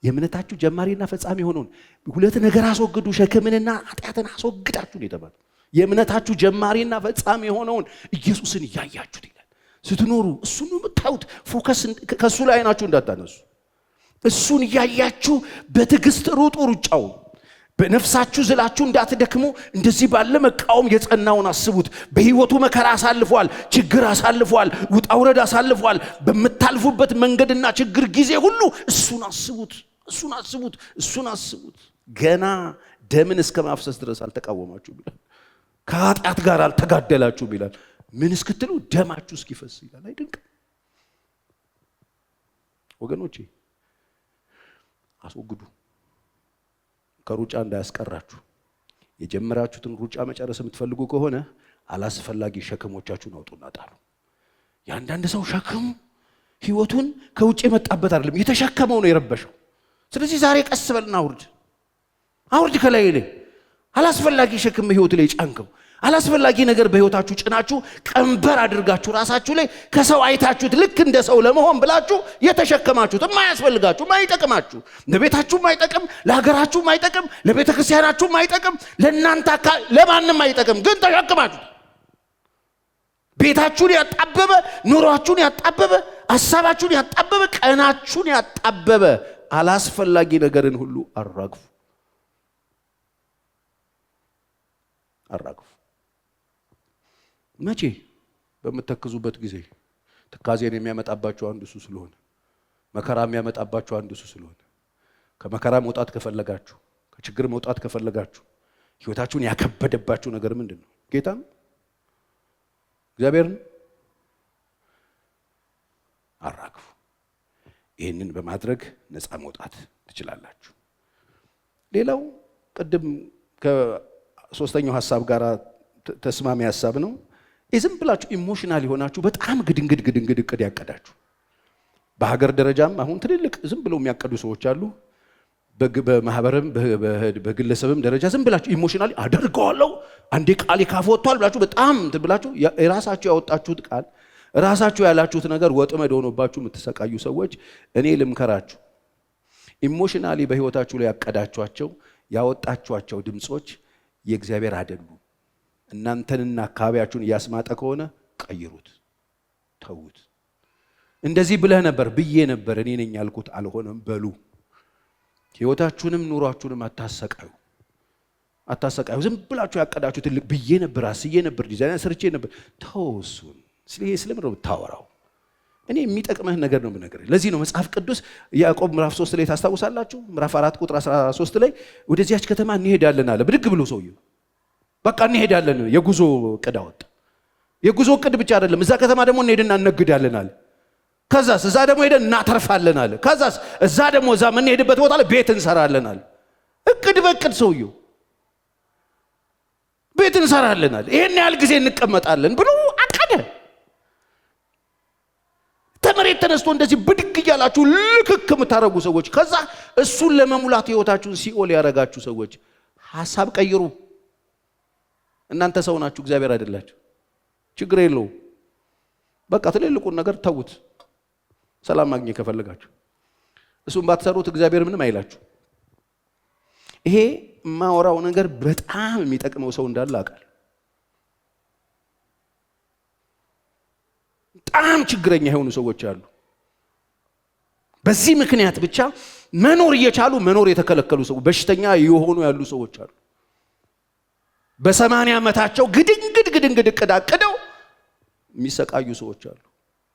Speaker 1: የእምነታችሁ ጀማሪና ፈጻሚ የሆነውን ሁለት ነገር አስወግዱ፣ ሸክምንና ኃጢአትን አስወግዳችሁ ነው የተባለው። የእምነታችሁ ጀማሪና ፈጻሚ የሆነውን ኢየሱስን እያያችሁት ይላል። ስትኖሩ እሱን የምታዩት ፎከስ ከሱ ላይ አይናችሁ እንዳታነሱ። እሱን እያያችሁ በትዕግስት ሩጡ ሩጫው። በነፍሳችሁ ዝላችሁ እንዳትደክሙ እንደዚህ ባለ መቃወም የጸናውን አስቡት። በህይወቱ መከራ አሳልፏል፣ ችግር አሳልፏል፣ ውጣ ውረድ አሳልፏል። በመታልፉበት መንገድና ችግር ጊዜ ሁሉ እሱን አስቡት። ገና ደምን እስከ ማፍሰስ ድረስ አልተቃወማችሁም ይላል። ከኃጢአት ጋር አልተጋደላችሁም ይላል። ምን እስክትሉ ደማችሁ እስኪፈስ ይላል። አይደንቅ ወገኖቼ? አስወግዱ። ከሩጫ እንዳያስቀራችሁ። የጀመራችሁትን ሩጫ መጨረስ የምትፈልጉ ከሆነ አላስፈላጊ ሸክሞቻችሁን አውጡና ጣሉ። የአንዳንድ ሰው ሸክም ህይወቱን ከውጭ የመጣበት አይደለም፣ የተሸከመው ነው የረበሸው። ስለዚህ ዛሬ ቀስ በልና አውርድ ከላይ ላይ አላስፈላጊ ሸክም ህይወት ላይ ጫንከው። አላስፈላጊ ነገር በህይወታችሁ ጭናችሁ ቀንበር አድርጋችሁ ራሳችሁ ላይ ከሰው አይታችሁት ልክ እንደ ሰው ለመሆን ብላችሁ የተሸከማችሁት የማያስፈልጋችሁ የማይጠቅማችሁ፣ ለቤታችሁ የማይጠቅም፣ ለሀገራችሁ የማይጠቅም፣ ለቤተ ክርስቲያናችሁ የማይጠቅም፣ ለእናንተ ለማንም አይጠቅም፣ ግን ተሸክማችሁ ቤታችሁን ያጣበበ፣ ኑሯችሁን ያጣበበ፣ ሐሳባችሁን ያጣበበ፣ ቀናችሁን ያጣበበ አላስፈላጊ ነገርን ሁሉ አራግፉ። መቼ? በመተክዙበት ጊዜ። ትካዜን የሚያመጣባችሁ አንዱ እሱ ስለሆነ፣ መከራ የሚያመጣባችሁ አንዱ እሱ ስለሆነ፣ ከመከራ መውጣት ከፈለጋችሁ፣ ከችግር መውጣት ከፈለጋችሁ፣ ህይወታችሁን ያከበደባችሁ ነገር ምንድን ነው? ጌታን እግዚአብሔርን አራግፉ። ይህንን በማድረግ ነፃ መውጣት ትችላላችሁ። ሌላው ቅድም ከሶስተኛው ሐሳብ ጋር ተስማሚ ሐሳብ ነው። ዝም ብላችሁ ኢሞሽናል የሆናችሁ በጣም ግድንግድ እቅድ ያቀዳችሁ። በሀገር ደረጃም አሁን ትልልቅ ዝም ብለው የሚያቀዱ ሰዎች አሉ። በማህበርም በግለሰብም ደረጃ ዝም ብላችሁ ኢሞሽናል አደርገዋለሁ አንዴ ቃል ካፍ ወጥቷል ብላችሁ በጣም ብላችሁ የራሳችሁ ያወጣችሁት ቃል ራሳችሁ ያላችሁት ነገር ወጥመድ ሆኖባችሁ የምትሰቃዩ ሰዎች እኔ ልምከራችሁ። ኢሞሽናሊ በህይወታችሁ ላይ ያቀዳችኋቸው ያወጣችኋቸው ድምጾች የእግዚአብሔር አይደሉም። እናንተንና አካባቢያችሁን እያስማጠ ከሆነ ቀይሩት፣ ተዉት። እንደዚህ ብለህ ነበር ብዬ ነበር እኔ ነኝ ያልኩት አልሆነም በሉ። ህይወታችሁንም ኑሯችሁንም አታሰቃዩ። ዝም ብላችሁ ያቀዳችሁት ብዬ ነበር፣ አስዬ ነበር፣ ዲዛይን ሰርቼ ነበር። ተውሱን። ስለምን ነው የምታወራው? እኔ የሚጠቅመህ ነገር ነው የምነግርህ። ለዚህ ነው መጽሐፍ ቅዱስ ያዕቆብ ምዕራፍ 3 ላይ ታስታውሳላችሁ፣ ምዕራፍ 4 ቁጥር 13 ላይ ወደዚያች ከተማ እንሄዳለን አለ። ብድግ ብሎ ሰውየው በቃ እንሄዳለን። የጉዞ ዕቅድ አወጣ። የጉዞ ዕቅድ ብቻ አይደለም፣ እዛ ከተማ ደግሞ እንሄድና እነግዳለን አለ። ከዛስ እዛ ደግሞ ሄደን እናተርፋለን አለ። ከዛስ እዛ ደግሞ እዛ የምንሄድበት ቦታ ላይ ቤት እንሰራለን አለ። እቅድ በእቅድ ሰውየው ቤት እንሰራለን አለ። ይሄን ያህል ጊዜ እንቀመጣለን ብሎ አቀደ። ተመሬት ተነስቶ እንደዚህ ብድግ እያላችሁ ልክክ የምታረጉ ሰዎች፣ ከዛ እሱን ለመሙላት ህይወታችሁን ሲኦል ያረጋችሁ ሰዎች ሐሳብ ቀይሩ። እናንተ ሰው ናችሁ፣ እግዚአብሔር አይደላችሁ። ችግር የለውም። በቃ ትልልቁን ነገር ተውት። ሰላም ማግኘት ከፈለጋችሁ እሱን ባትሰሩት እግዚአብሔር ምንም አይላችሁ። ይሄ ማወራው ነገር በጣም የሚጠቅመው ሰው እንዳለ አውቃለሁ። በጣም ችግረኛ የሆኑ ሰዎች አሉ። በዚህ ምክንያት ብቻ መኖር እየቻሉ መኖር የተከለከሉ ሰዎች፣ በሽተኛ የሆኑ ያሉ ሰዎች አሉ። በ80 ዓመታቸው ግድንግድ እቅድ አቅደው የሚሰቃዩ ሰዎች አሉ።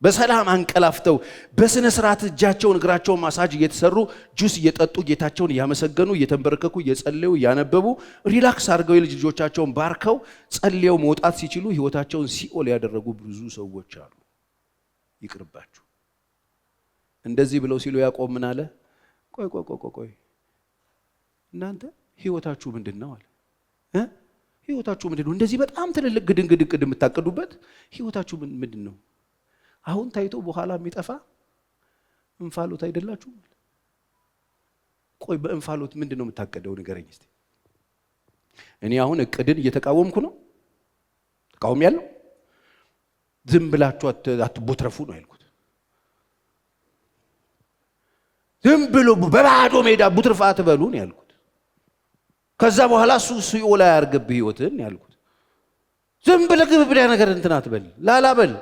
Speaker 1: በሰላም አንቀላፍተው በስነ ስርዓት እጃቸውን እግራቸውን ማሳጅ እየተሰሩ ጁስ እየጠጡ ጌታቸውን እያመሰገኑ እየተንበረከኩ እየጸለዩ እያነበቡ ሪላክስ አድርገው የልጅ ልጆቻቸውን ባርከው ጸልየው መውጣት ሲችሉ ህይወታቸውን ሲኦል ያደረጉ ብዙ ሰዎች አሉ። ይቅርባችሁ። እንደዚህ ብለው ሲሉ ያዕቆብ ምን አለ? ቆይ እናንተ ህይወታችሁ ምንድነው አለ። ህይወታችሁ ምንድነው? እንደዚህ በጣም ትልልቅ ግድንግድ እቅድ የምታቀዱበት ህይወታችሁ ምንድነው? አሁን ታይቶ በኋላ የሚጠፋ እንፋሎት አይደላችሁም? ቆይ በእንፋሎት ምንድነው የምታቀደው? ንገረኝ እስቲ። እኔ አሁን እቅድን እየተቃወምኩ ነው? ተቃውም ያለው ዝም ብላችሁ አትቦትረፉ ነው ያልኩት። ዝም ብሎ በባዶ ሜዳ ቡትርፋ አትበሉ ነው ያልኩት። ከዛ በኋላ እሱ ሲኦል ያርገብህ ህይወትን ያልኩት። ዝም ብለህ ግብብዳ ነገር እንትን አትበል፣ ላላበል።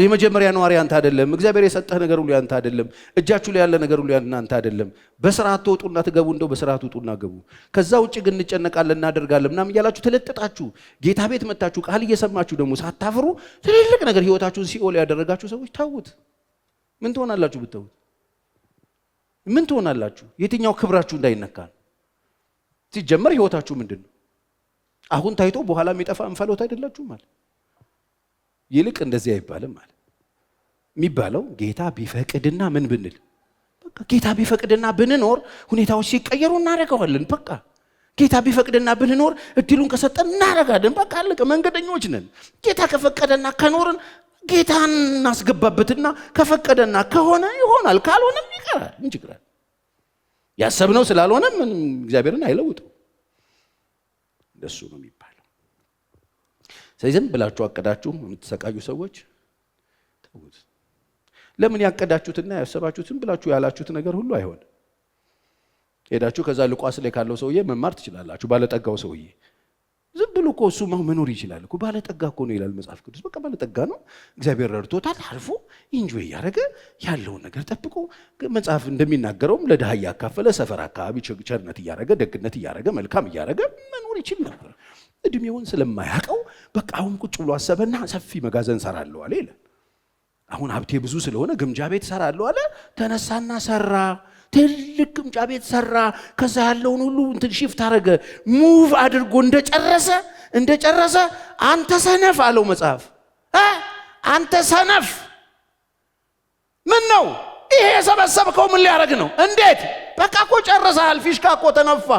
Speaker 1: የመጀመሪያ ነዋሪ አንተ አይደለም። እግዚአብሔር የሰጠህ ነገር ሁሉ ያንተ አይደለም። እጃችሁ ላይ ያለ ነገር ሁሉ ያንተ አይደለም። በስርዓት ትወጡና ትገቡ፣ እንደው በስርዓት ውጡና ገቡ። ከዛ ውጪ ግን እንጨነቃለን እናደርጋለን ምናምን እያላችሁ ተለጥጣችሁ ጌታ ቤት መጣችሁ ቃል እየሰማችሁ ደግሞ ሳታፍሩ ትልልቅ ነገር ህይወታችሁን ሲኦል ያደረጋችሁ ሰዎች ተውት። ምን ትሆናላችሁ ብትተውት? ምን ትሆናላችሁ? የትኛው ክብራችሁ እንዳይነካ ነው። ሲጀመር ህይወታችሁ ምንድነው? አሁን ታይቶ በኋላ የሚጠፋ እንፋሎት አይደላችሁ ማለት። ይልቅ እንደዚህ አይባልም ማለት የሚባለው ጌታ ቢፈቅድና ምን ብንል፣ በቃ ጌታ ቢፈቅድና ብንኖር ሁኔታዎች ሲቀየሩ እናደርገዋለን። በቃ ጌታ ቢፈቅድና ብንኖር እድሉን ከሰጠን እናደርጋለን። በቃ አለቀ። መንገደኞች ነን። ጌታ ከፈቀደና ከኖርን ጌታን እናስገባበትና ከፈቀደና ከሆነ ይሆናል፣ ካልሆነም ይቀራል። ምን ችግር አለ? ያሰብነው ስላልሆነ ምንም እግዚአብሔርን አይለውጥም። እንደሱ ነው የሚባለው። ስለዚህ ዝም ብላችሁ አቀዳችሁ የምትሰቃዩ ሰዎች ተውት። ለምን ያቀዳችሁትና ያሰባችሁትን ብላችሁ ያላችሁት ነገር ሁሉ አይሆንም። ሄዳችሁ ከዛ ልቋስ ላይ ካለው ሰውዬ መማር ትችላላችሁ። ባለጠጋው ሰውዬ ዝም ብሎ እኮ እሱ መኖር ይችላል እኮ። ባለጠጋ እኮ ነው ይላል መጽሐፍ ቅዱስ። በቃ ባለጠጋ ነው፣ እግዚአብሔር ረድቶታል። አልፎ ኢንጆይ እያደረገ ያለውን ነገር ጠብቆ መጽሐፍ እንደሚናገረውም ለድሃ እያካፈለ ሰፈር አካባቢ ቸርነት እያደረገ ደግነት እያደረገ መልካም እያደረገ መኖር ይችል ነበር። እድሜውን ስለማያውቀው በቃ አሁን ቁጭ ብሎ አሰበና ሰፊ መጋዘን ሰራለሁ አለ ይላል። አሁን ሀብቴ ብዙ ስለሆነ ግምጃ ቤት ሰራለሁ አለ። ተነሳና ሰራ። ትልቅ ግምጃ ቤት ሰራ። ከዛ ያለውን ሁሉ እንትን ሺፍት አደረገ። ሙቭ አድርጎ እንደጨረሰ አንተ ሰነፍ አለው መጽሐፍ። አንተ ሰነፍ ምን ነው ይሄ የሰበሰብከው? ምን ሊያደርግ ነው? እንዴት? በቃ እኮ ጨርሰሃል። ፊሽካ እኮ ተነፋ።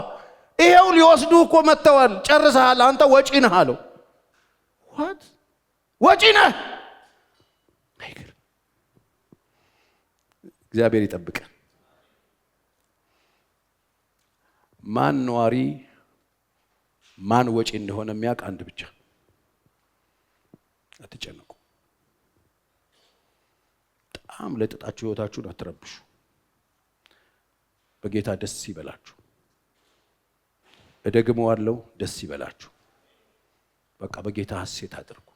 Speaker 1: ይሄው ሊወስዱ እኮ መጥተዋል። ጨርሰሃል። አንተ ወጪ ነህ አለው። ዋት ወጪ ነህ? እግዚአብሔር ይጠብቀን። ማን ነዋሪ ማን ወጪ እንደሆነ የሚያውቅ አንድ ብቻ። አትጨነቁ። በጣም ለጥጣችሁ ህይወታችሁን አትረብሹ። በጌታ ደስ ይበላችሁ። እደግመዋለሁ፣ ደስ ይበላችሁ። በቃ በጌታ ሐሴት አድርጉ።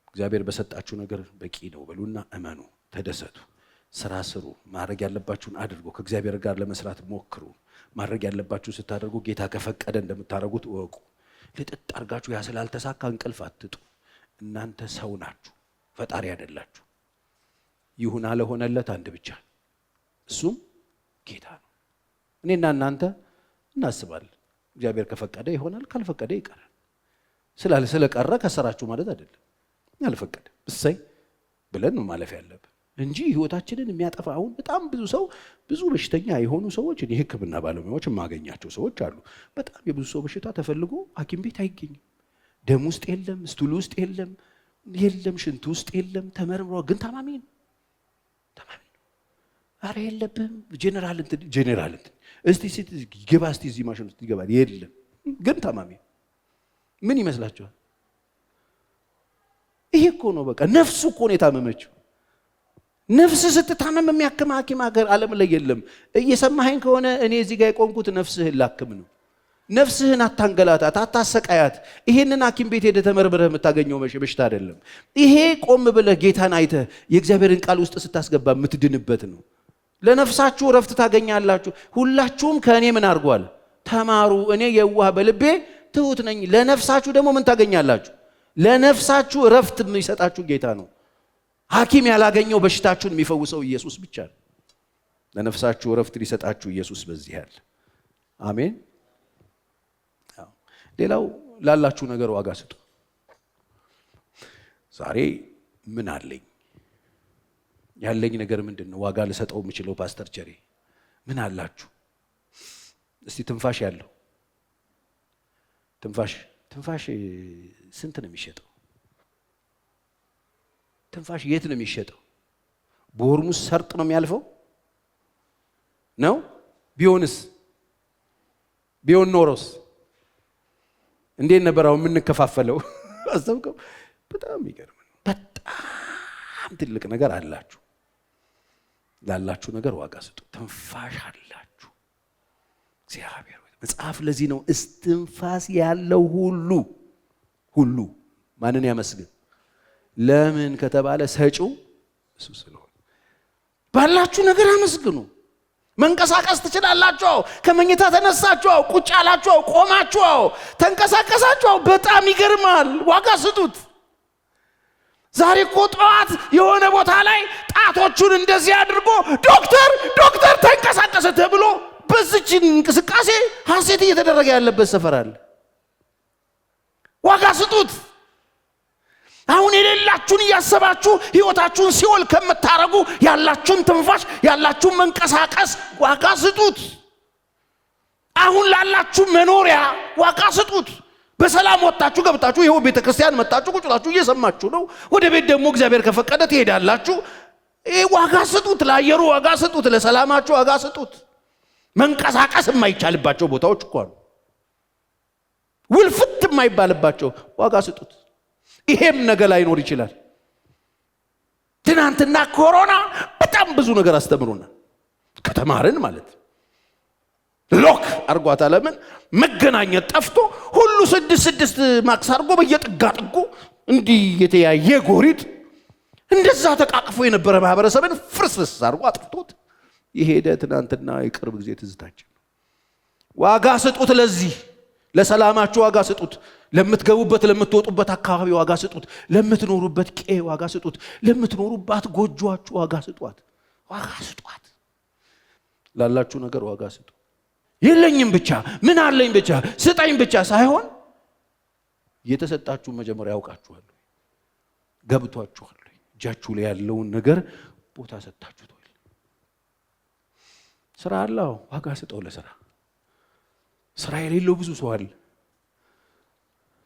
Speaker 1: እግዚአብሔር በሰጣችሁ ነገር በቂ ነው በሉና እመኑ፣ ተደሰቱ፣ ስራ ስሩ፣ ማድረግ ያለባችሁን አድርጉ። ከእግዚአብሔር ጋር ለመስራት ሞክሩ። ማድረግ ያለባችሁ ስታደርጉ ጌታ ከፈቀደ እንደምታደርጉት እወቁ። ለጥጥ አርጋችሁ ያ ስላልተሳካ እንቅልፍ አትጡ። እናንተ ሰው ናችሁ፣ ፈጣሪ አይደላችሁ። ይሁን አለሆነለት አንድ ብቻ፣ እሱም ጌታ ነው። እኔና እናንተ እናስባለን። እግዚአብሔር ከፈቀደ ይሆናል፣ ካልፈቀደ ይቀራል። ስለቀረ ከሰራችሁ ማለት አይደለም። ያልፈቀደ እሰይ ብለን ነው ማለፍ ያለብን እንጂ ህይወታችንን የሚያጠፋ አሁን በጣም ብዙ ሰው ብዙ በሽተኛ የሆኑ ሰዎች እኔ ህክምና ባለሙያዎች የማገኛቸው ሰዎች አሉ። በጣም የብዙ ሰው በሽታ ተፈልጎ ሐኪም ቤት አይገኝም። ደም ውስጥ የለም፣ ስቱል ውስጥ የለም፣ ሽንት ውስጥ የለም። ተመርምሮ ግን ታማሚ ነው። አረ የለብም ጄኔራል እስቲ ግባ እስቲ እዚህ ማሽን ውስጥ ይገባል። የለም ግን ታማሚ ምን ይመስላችኋል? ይሄ እኮ ነው በቃ ነፍሱ እኮ ነው የታመመችው። ነፍስ ስትታመም የሚያክም ሐኪም ሀገር ዓለም ላይ የለም። እየሰማኸኝ ከሆነ እኔ እዚህ ጋር የቆምኩት ነፍስህን ላክም ነው። ነፍስህን አታንገላታት፣ አታሰቃያት። ይሄንን ሐኪም ቤት ሄደህ ተመርምረህ የምታገኘው በሽታ አይደለም። ይሄ ቆም ብለህ ጌታን አይተህ የእግዚአብሔርን ቃል ውስጥ ስታስገባ የምትድንበት ነው። ለነፍሳችሁ ረፍት ታገኛላችሁ። ሁላችሁም ከእኔ ምን አድርጓል? ተማሩ፣ እኔ የዋህ በልቤ ትሁት ነኝ። ለነፍሳችሁ ደግሞ ምን ታገኛላችሁ? ለነፍሳችሁ ረፍት የሚሰጣችሁ ጌታ ነው። ሐኪም ያላገኘው በሽታችሁን የሚፈውሰው ኢየሱስ ብቻ ነው። ለነፍሳችሁ ረፍት ሊሰጣችሁ ኢየሱስ በዚህ ያለ። አሜን። ሌላው ላላችሁ ነገር ዋጋ ስጡ። ዛሬ ምን አለኝ? ያለኝ ነገር ምንድነው? ዋጋ ልሰጠው የምችለው ፓስተር ቸሬ ምን አላችሁ? እስቲ ትንፋሽ ያለው ትንፋሽ ስንት ነው የሚሸጠው? ትንፋሽ የት ነው የሚሸጠው? በሆርሙዝ ሰርጥ ነው የሚያልፈው ነው? ቢሆን ኖሮስ እንዴት ነበር አሁን የምንከፋፈለው? አስተውቀው። በጣም ይገርም ነው። በጣም ትልቅ ነገር አላችሁ። ላላችሁ ነገር ዋጋ ስጡ። ትንፋሽ አላችሁ። እግዚአብሔር መጽሐፍ ለዚህ ነው እስትንፋስ ያለው ሁሉ ማንን ያመስግን? ለምን ከተባለ ሰጪው እሱ ስለሆነ። ባላችሁ ነገር አመስግኑ። መንቀሳቀስ ትችላላችሁ። ከመኝታ ተነሳችሁ፣ ቁጭ ያላችሁ፣ ቆማችሁ፣ ተንቀሳቀሳችሁ። በጣም ይገርማል። ዋጋ ስጡት። ዛሬ እኮ ጠዋት የሆነ ቦታ ላይ ጣቶቹን እንደዚህ አድርጎ ዶክተር ተንቀሳቀሰ ተብሎ በዚች እንቅስቃሴ ሐሴት እየተደረገ ያለበት ሰፈር አለ። ዋጋ ስጡት። አሁን የሌላችሁን እያሰባችሁ ህይወታችሁን ሲኦል ከምታረጉ ያላችሁን ትንፋሽ ያላችሁን መንቀሳቀስ ዋጋ ስጡት። አሁን ላላችሁ መኖሪያ ዋጋ ስጡት። በሰላም ወጣችሁ ገብታችሁ ይሄው ቤተክርስቲያን መጣችሁ ቁጭ ብላችሁ እየሰማችሁ ነው። ወደ ቤት ደግሞ እግዚአብሔር ከፈቀደ ትሄዳላችሁ። ዋጋ ስጡት። ለአየሩ ዋጋ ስጡት። ለሰላማችሁ ዋጋ ስጡት። መንቀሳቀስ የማይቻልባቸው ቦታዎች እኮ አሉ። ውልፍት የማይባልባቸው ዋጋ ስጡት። ይሄም ነገር ላይኖር ይችላል። ትናንትና ኮሮና በጣም ብዙ ነገር አስተምሮናል። ከተማርን ማለት ሎክ አርጓታ ለምን መገናኘት ጠፍቶ ሁሉ 6 ማክስ አርጎ በየጥጋጥጉ እንዲህ የተያየ ጎሪጥ እንደዛ ተቃቅፎ የነበረ ማህበረሰብን ፍርስፍስ አርጎ አጥፍቶት የሄደ ትናንትና የቅርብ ጊዜ ትዝታችን። ዋጋ ስጡት። ለዚህ ለሰላማችሁ ዋጋ ስጡት። ለምትገቡበት ለምትወጡበት አካባቢ ዋጋ ስጡት። ለምትኖሩበት ቄ ዋጋ ስጡት። ለምትኖሩባት ጎጆአችሁ ዋጋ ስጧት። ላላችሁ ነገር ዋጋ ስጡ። የለኝም ብቻ ምን አለኝ ብቻ ስጠኝ ብቻ ሳይሆን የተሰጣችሁ መጀመሪያ ያውቃችኋል፣ ገብቷችኋል። እጃችሁ ላይ ያለውን ነገር ቦታ ሰጣችሁት። ስራ አለው ዋጋ ስጠው። ለስራ ስራ የሌለው ብዙ ሰው አለ።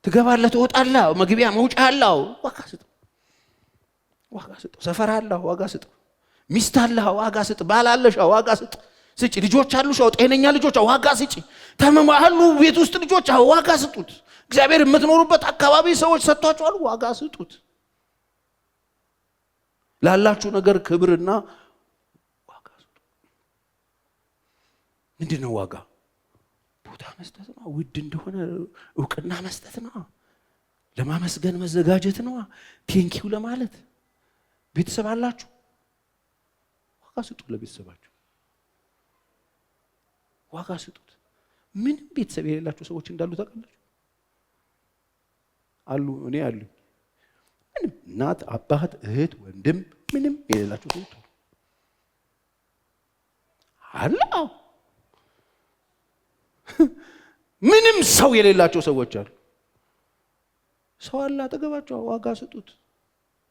Speaker 1: ትገባለህ ትወጣለህ፣ መግቢያ መውጫ አለው። ዋጋ ስጠው። ሰፈር አለው ዋጋ ስጠው። ሚስት አለህ ዋጋ ስጥ። ባል አለሽ ዋጋ ስጥ። ስጪ። ልጆች አሉሽ ጤነኛ ልጆች ዋጋ ስጪ። ታመሙ አሉ ቤት ውስጥ ልጆች ዋጋ ስጡት። እግዚአብሔር የምትኖሩበት አካባቢ ሰዎች ሰጥቷቸዋል፣ ዋጋ ስጡት። ላላችሁ ነገር ክብርና ዋጋ ስጡ። ምንድነው ዋጋ? ቦታ መስጠት ነው። ውድ እንደሆነ እውቅና መስጠት ነው። ለማመስገን መዘጋጀት ነው። ቴንኪው ለማለት። ቤተሰብ አላችሁ፣ ዋጋ ስጡ። ለቤተሰባችሁ ዋጋ ስጡት። ምንም ቤተሰብ የሌላቸው ሰዎች እንዳሉ ታውቃላችሁ? አሉ። እኔ አሉ። ምንም እናት፣ አባት፣ እህት፣ ወንድም ምንም የሌላቸው ሰዎች አሉ። ምንም ሰው የሌላቸው ሰዎች አሉ። ሰው አለ አጠገባችሁ፣ ዋጋ ስጡት።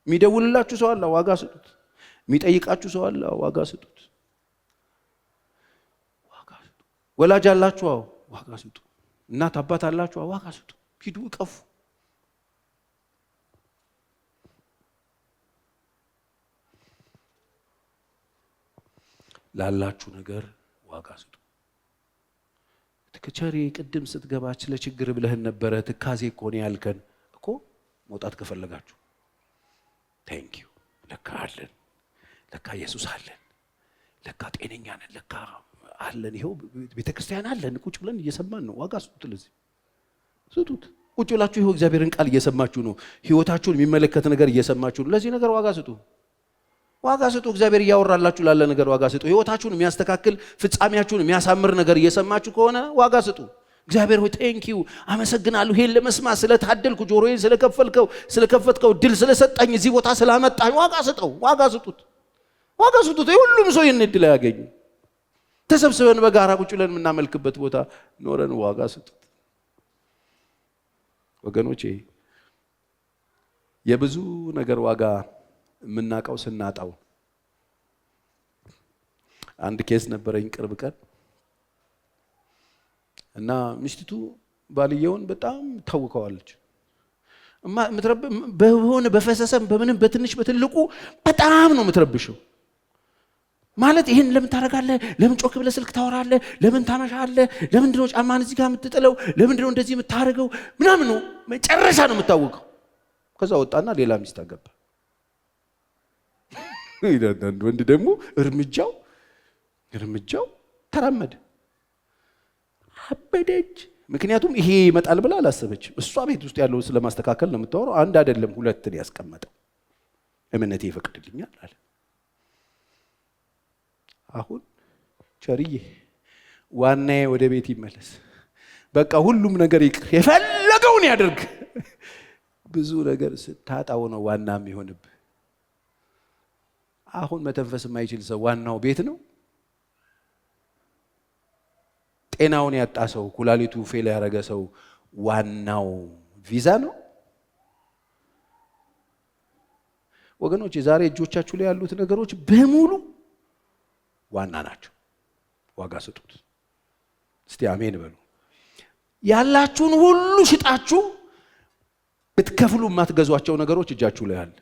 Speaker 1: የሚደውልላችሁ ሰው አለ፣ ዋጋ ስጡት። የሚጠይቃችሁ ሰው አለ፣ ዋጋ ስጡት። ዋጋ ስጡ። ወላጅ አላችሁ፣ ዋጋ ስጡ። እናት አባት አላችሁ፣ ዋጋ ስጡ። ሂዱ እቀፉ። ላላችሁ ነገር ዋጋ ስጡ። ትከቸሪ ቅድም ስትገባች ለችግር ብለህን ነበረ። ትካዜ እኮ ነው ያልከን እኮ። መውጣት ከፈለጋችሁ ቴንኪዩ። ለካ አለን፣ ለካ ኢየሱስ አለን፣ ለካ ጤነኛ ነን፣ ለካ አለን። ይኸው ቤተክርስቲያን አለን። ቁጭ ብለን እየሰማን ነው። ዋጋ ስጡት። ለዚህ ስጡት። ቁጭ ብላችሁ ይኸው እግዚአብሔርን ቃል እየሰማችሁ ነው። ህይወታችሁን የሚመለከት ነገር እየሰማችሁ ነው። ለዚህ ነገር ዋጋ ስጡ። ዋጋ ስጡ። እግዚአብሔር እያወራላችሁ ላለ ነገር ዋጋ ስጡ። ህይወታችሁን የሚያስተካክል ፍጻሜያችሁን የሚያሳምር ነገር እየሰማችሁ ከሆነ ዋጋ ስጡ። እግዚአብሔር ሆይ ቴንኪው፣ አመሰግናለሁ ይሄን ለመስማት ስለታደልኩ፣ ጆሮዬን ስለከፈትከው፣ ድል ስለሰጠኝ፣ እዚህ ቦታ ስላመጣኝ ዋጋ ስጠው። ዋጋ ስጡት። ዋጋ ስጡት። ሁሉም ሰው ይህን እድል ያገኙ። ተሰብስበን በጋራ ቁጭ ብለን የምናመልክበት ቦታ ኖረን ዋጋ ስጡት። ወገኖቼ የብዙ ነገር ዋጋ የምናውቀው ስናጣው። አንድ ኬስ ነበረኝ ቅርብ ቀን እና ሚስቲቱ ባልየውን በጣም ታውቀዋለች። በሆነ በፈሰሰም በምንም በትንሽ በትልቁ በጣም ነው የምትረብሸው። ማለት ይሄን ለምን ታረጋለህ? ለምን ጮክ ብለህ ስልክ ታወራለህ? ለምን ታመሻለህ? ለምንድን ነው ጫማን እዚህ ጋር የምትጥለው? ለምንድን ነው እንደዚህ የምታረገው? ምናምን ነው መጨረሻ ነው የምታውቀው። ከዛ ወጣና ሌላ ሚስት አገባ። አንድ ወንድ ደግሞ እርምጃው ተራመደ። አበደች። ምክንያቱም ይሄ ይመጣል ብላ አላሰበችም። እሷ ቤት ውስጥ ያለውን ስለማስተካከል ነው የምታወራው። አንድ አይደለም ሁለትን ያስቀመጠው። እምነቴ ይፈቅድልኛል አለ። አሁን ቸርዬ ዋናዬ ወደ ቤት ይመለስ፣ በቃ ሁሉም ነገር ይቅር፣ የፈለገውን ያድርግ። ብዙ ነገር ስታጣው ነው ዋና የሚሆንብህ። አሁን መተንፈስ የማይችል ሰው ዋናው ቤት ነው። ጤናውን ያጣ ሰው፣ ኩላሊቱ ፌል ያደረገ ሰው ዋናው ቪዛ ነው። ወገኖች ዛሬ እጆቻችሁ ላይ ያሉት ነገሮች በሙሉ ዋና ናቸው። ዋጋ ስጡት። እስቲ አሜን በሉ። ያላችሁን ሁሉ ሽጣችሁ ብትከፍሉ የማትገዟቸው ነገሮች እጃችሁ ላይ አለ።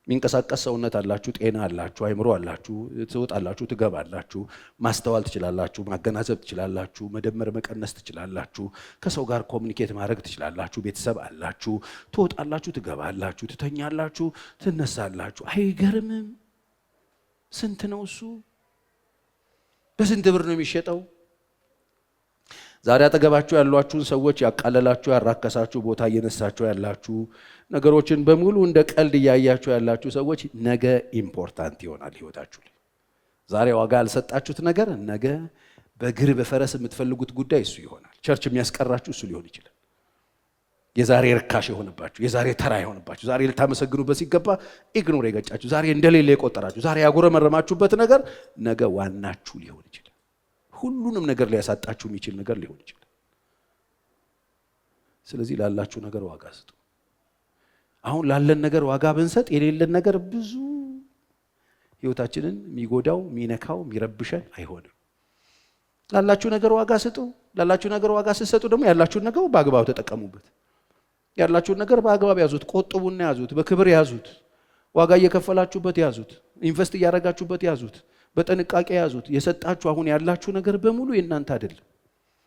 Speaker 1: የሚንቀሳቀስ ሰውነት አላችሁ፣ ጤና አላችሁ፣ አይምሮ አላችሁ፣ ትወጣላችሁ፣ ትገባላችሁ፣ ማስተዋል ትችላላችሁ፣ ማገናዘብ ትችላላችሁ፣ መደመር መቀነስ ትችላላችሁ፣ ከሰው ጋር ኮሚኒኬት ማድረግ ትችላላችሁ፣ ቤተሰብ አላችሁ፣ ትወጣላችሁ፣ ትገባላችሁ፣ ትተኛላችሁ፣ ትነሳላችሁ። አይገርምም? ስንት ነው እሱ? በስንት ብር ነው የሚሸጠው? ዛሬ አጠገባችሁ ያሏችሁን ሰዎች ያቃለላችሁ፣ ያራከሳችሁ፣ ቦታ እየነሳችሁ ያላችሁ ነገሮችን በሙሉ እንደ ቀልድ እያያችሁ ያላችሁ ሰዎች ነገ ኢምፖርታንት ይሆናል ህይወታችሁ ላይ። ዛሬ ዋጋ ያልሰጣችሁት ነገር ነገ በእግር በፈረስ የምትፈልጉት ጉዳይ እሱ ይሆናል። ቸርች የሚያስቀራችሁ እሱ ሊሆን ይችላል። የዛሬ ርካሽ የሆነባችሁ፣ የዛሬ ተራ የሆነባችሁ፣ ዛሬ ልታመሰግኑበት ሲገባ ኢግኖር የገጫችሁ፣ ዛሬ እንደሌለ የቆጠራችሁ፣ ዛሬ ያጎረመረማችሁበት ነገር ነገ ዋናችሁ ሊሆን ይችላል። ሁሉንም ነገር ሊያሳጣችሁ የሚችል ነገር ሊሆን ይችላል። ስለዚህ ላላችሁ ነገር ዋጋ ስጡ። አሁን ላለን ነገር ዋጋ ብንሰጥ የሌለን ነገር ብዙ ህይወታችንን የሚጎዳው የሚነካው የሚረብሸን አይሆንም። ላላችሁ ነገር ዋጋ ስጡ። ላላችሁ ነገር ዋጋ ስትሰጡ ደግሞ ያላችሁን ነገር በአግባብ ተጠቀሙበት። ያላችሁን ነገር በአግባብ ያዙት። ቆጥቡና ያዙት። በክብር ያዙት። ዋጋ እየከፈላችሁበት ያዙት። ኢንቨስት እያደረጋችሁበት ያዙት። በጥንቃቄ ያዙት። የሰጣችሁ አሁን ያላችሁ ነገር በሙሉ የእናንተ አይደለም።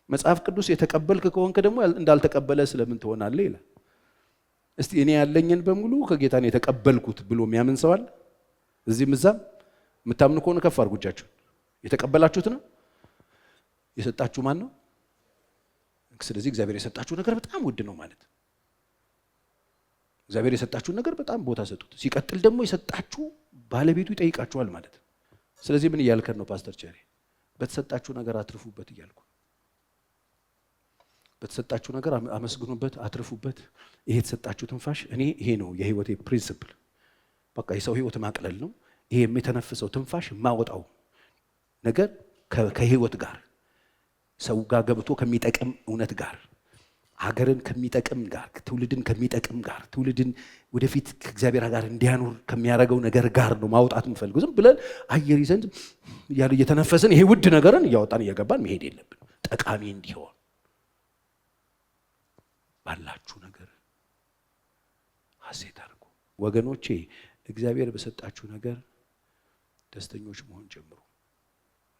Speaker 1: መጽሐፍ ቅዱስ የተቀበልክ ከሆንክ ደግሞ እንዳልተቀበለ ስለምን ትሆናለህ ይላል። እስቲ እኔ ያለኝን በሙሉ ከጌታ ነው የተቀበልኩት ብሎ የሚያምን ሰው አለ? እዚህም እዛም የምታምኑ ከሆነ ከፍ አድርጉ እጃችሁን። የተቀበላችሁት ነው የሰጣችሁ ማን ነው? ስለዚህ እግዚአብሔር የሰጣችሁ ነገር በጣም ውድ ነው ማለት። እግዚአብሔር የሰጣችሁን ነገር በጣም ቦታ ሰጡት። ሲቀጥል ደግሞ የሰጣችሁ ባለቤቱ ይጠይቃችኋል ማለት። ስለዚህ ምን እያልከን ነው ፓስተር ቸሬ? በተሰጣችሁ ነገር አትርፉበት እያልኩ። በተሰጣችሁ ነገር አመስግኑበት፣ አትርፉበት። ይሄ የተሰጣችሁ ትንፋሽ ይሄ ነው የህይወቴ ፕሪንሲፕል። በቃ የሰው ህይወት ማቅለል ነው። ይሄ የሚተነፍሰው ትንፋሽ የማወጣው ነገር ከህይወት ጋር ሰው ጋር ገብቶ ከሚጠቅም እውነት ጋር ሀገርን ከሚጠቅም ጋር ትውልድን ከሚጠቅም ጋር ትውልድን ወደፊት ከእግዚአብሔር ጋር እንዲያኖር ከሚያደርገው ነገር ጋር ነው ማውጣት የምፈልገው። ዝም ብለን አየር ይዘን ያለ እየተነፈስን ይሄ ውድ ነገርን እያወጣን እየገባን መሄድ የለብን። ጠቃሚ እንዲሆን ባላችሁ ነገር ሐሴት አድርጉ ወገኖቼ። እግዚአብሔር በሰጣችሁ ነገር ደስተኞች መሆን ጀምሩ።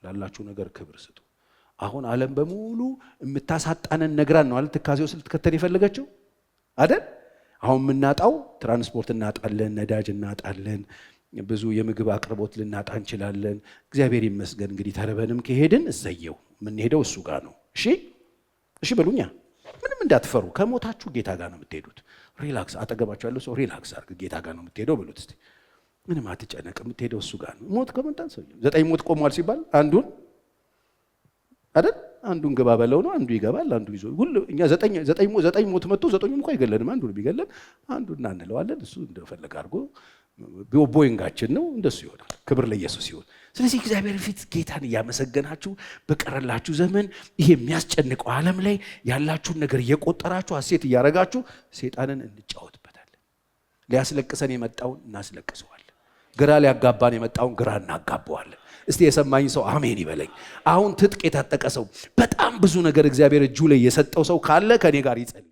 Speaker 1: ላላችሁ ነገር ክብር ስጡ። አሁን ዓለም በሙሉ የምታሳጣነን ነግራን ነው አይደል? ትካዜው ልትከተል የፈለገችው አይደል? አሁን የምናጣው ትራንስፖርት እናጣለን፣ ነዳጅ እናጣለን፣ ብዙ የምግብ አቅርቦት ልናጣ እንችላለን። እግዚአብሔር ይመስገን እንግዲህ ተርበንም ከሄድን እሰየው፣ የምንሄደው እሱ ጋር ነው። እሺ በሉኛ። ምንም እንዳትፈሩ። ከሞታችሁ ጌታ ጋር ነው የምትሄዱት። ሪላክስ። አጠገባችሁ ያለው ሰው ሪላክስ አድርግ፣ ጌታ ጋር ነው የምትሄደው በሉት እስቲ። ምንም አትጨነቅ፣ የምትሄደው እሱ ጋር ነው። ሞት ከመጣን ሰው 9 ሞት ቆሟል ሲባል አንዱን አይደል? አንዱን ግባ በለው ነው። አንዱ ይገባል፣ አንዱ ይዞ ሁሉ እኛ 9 ሞት መጥቶ 9ኙም እንኳን አይገለንም። አንዱን ቢገለን አንዱን እናንለዋለን። እሱ እንደፈለገ አድርጎ ቦይንጋችን ነው፣ እንደሱ ይሆናል። ክብር ለኢየሱስ ይሁን። ስለዚህ እግዚአብሔር ፊት ጌታን እያመሰገናችሁ በቀረላችሁ ዘመን ይሄ የሚያስጨንቀው ዓለም ላይ ያላችሁን ነገር እየቆጠራችሁ ሐሴት እያረጋችሁ ሰይጣንን እንጫወትበታለን። ሊያስለቅሰን የመጣውን እናስለቅሰዋለን። ግራ ሊያጋባን የመጣውን ግራ እናጋባዋለን። እስቲ የሰማኝ ሰው አሜን ይበለኝ። አሁን ትጥቅ የታጠቀ ሰው በጣም ብዙ ነገር እግዚአብሔር እጁ ላይ የሰጠው ሰው ካለ ከኔ ጋር ይጸልይ።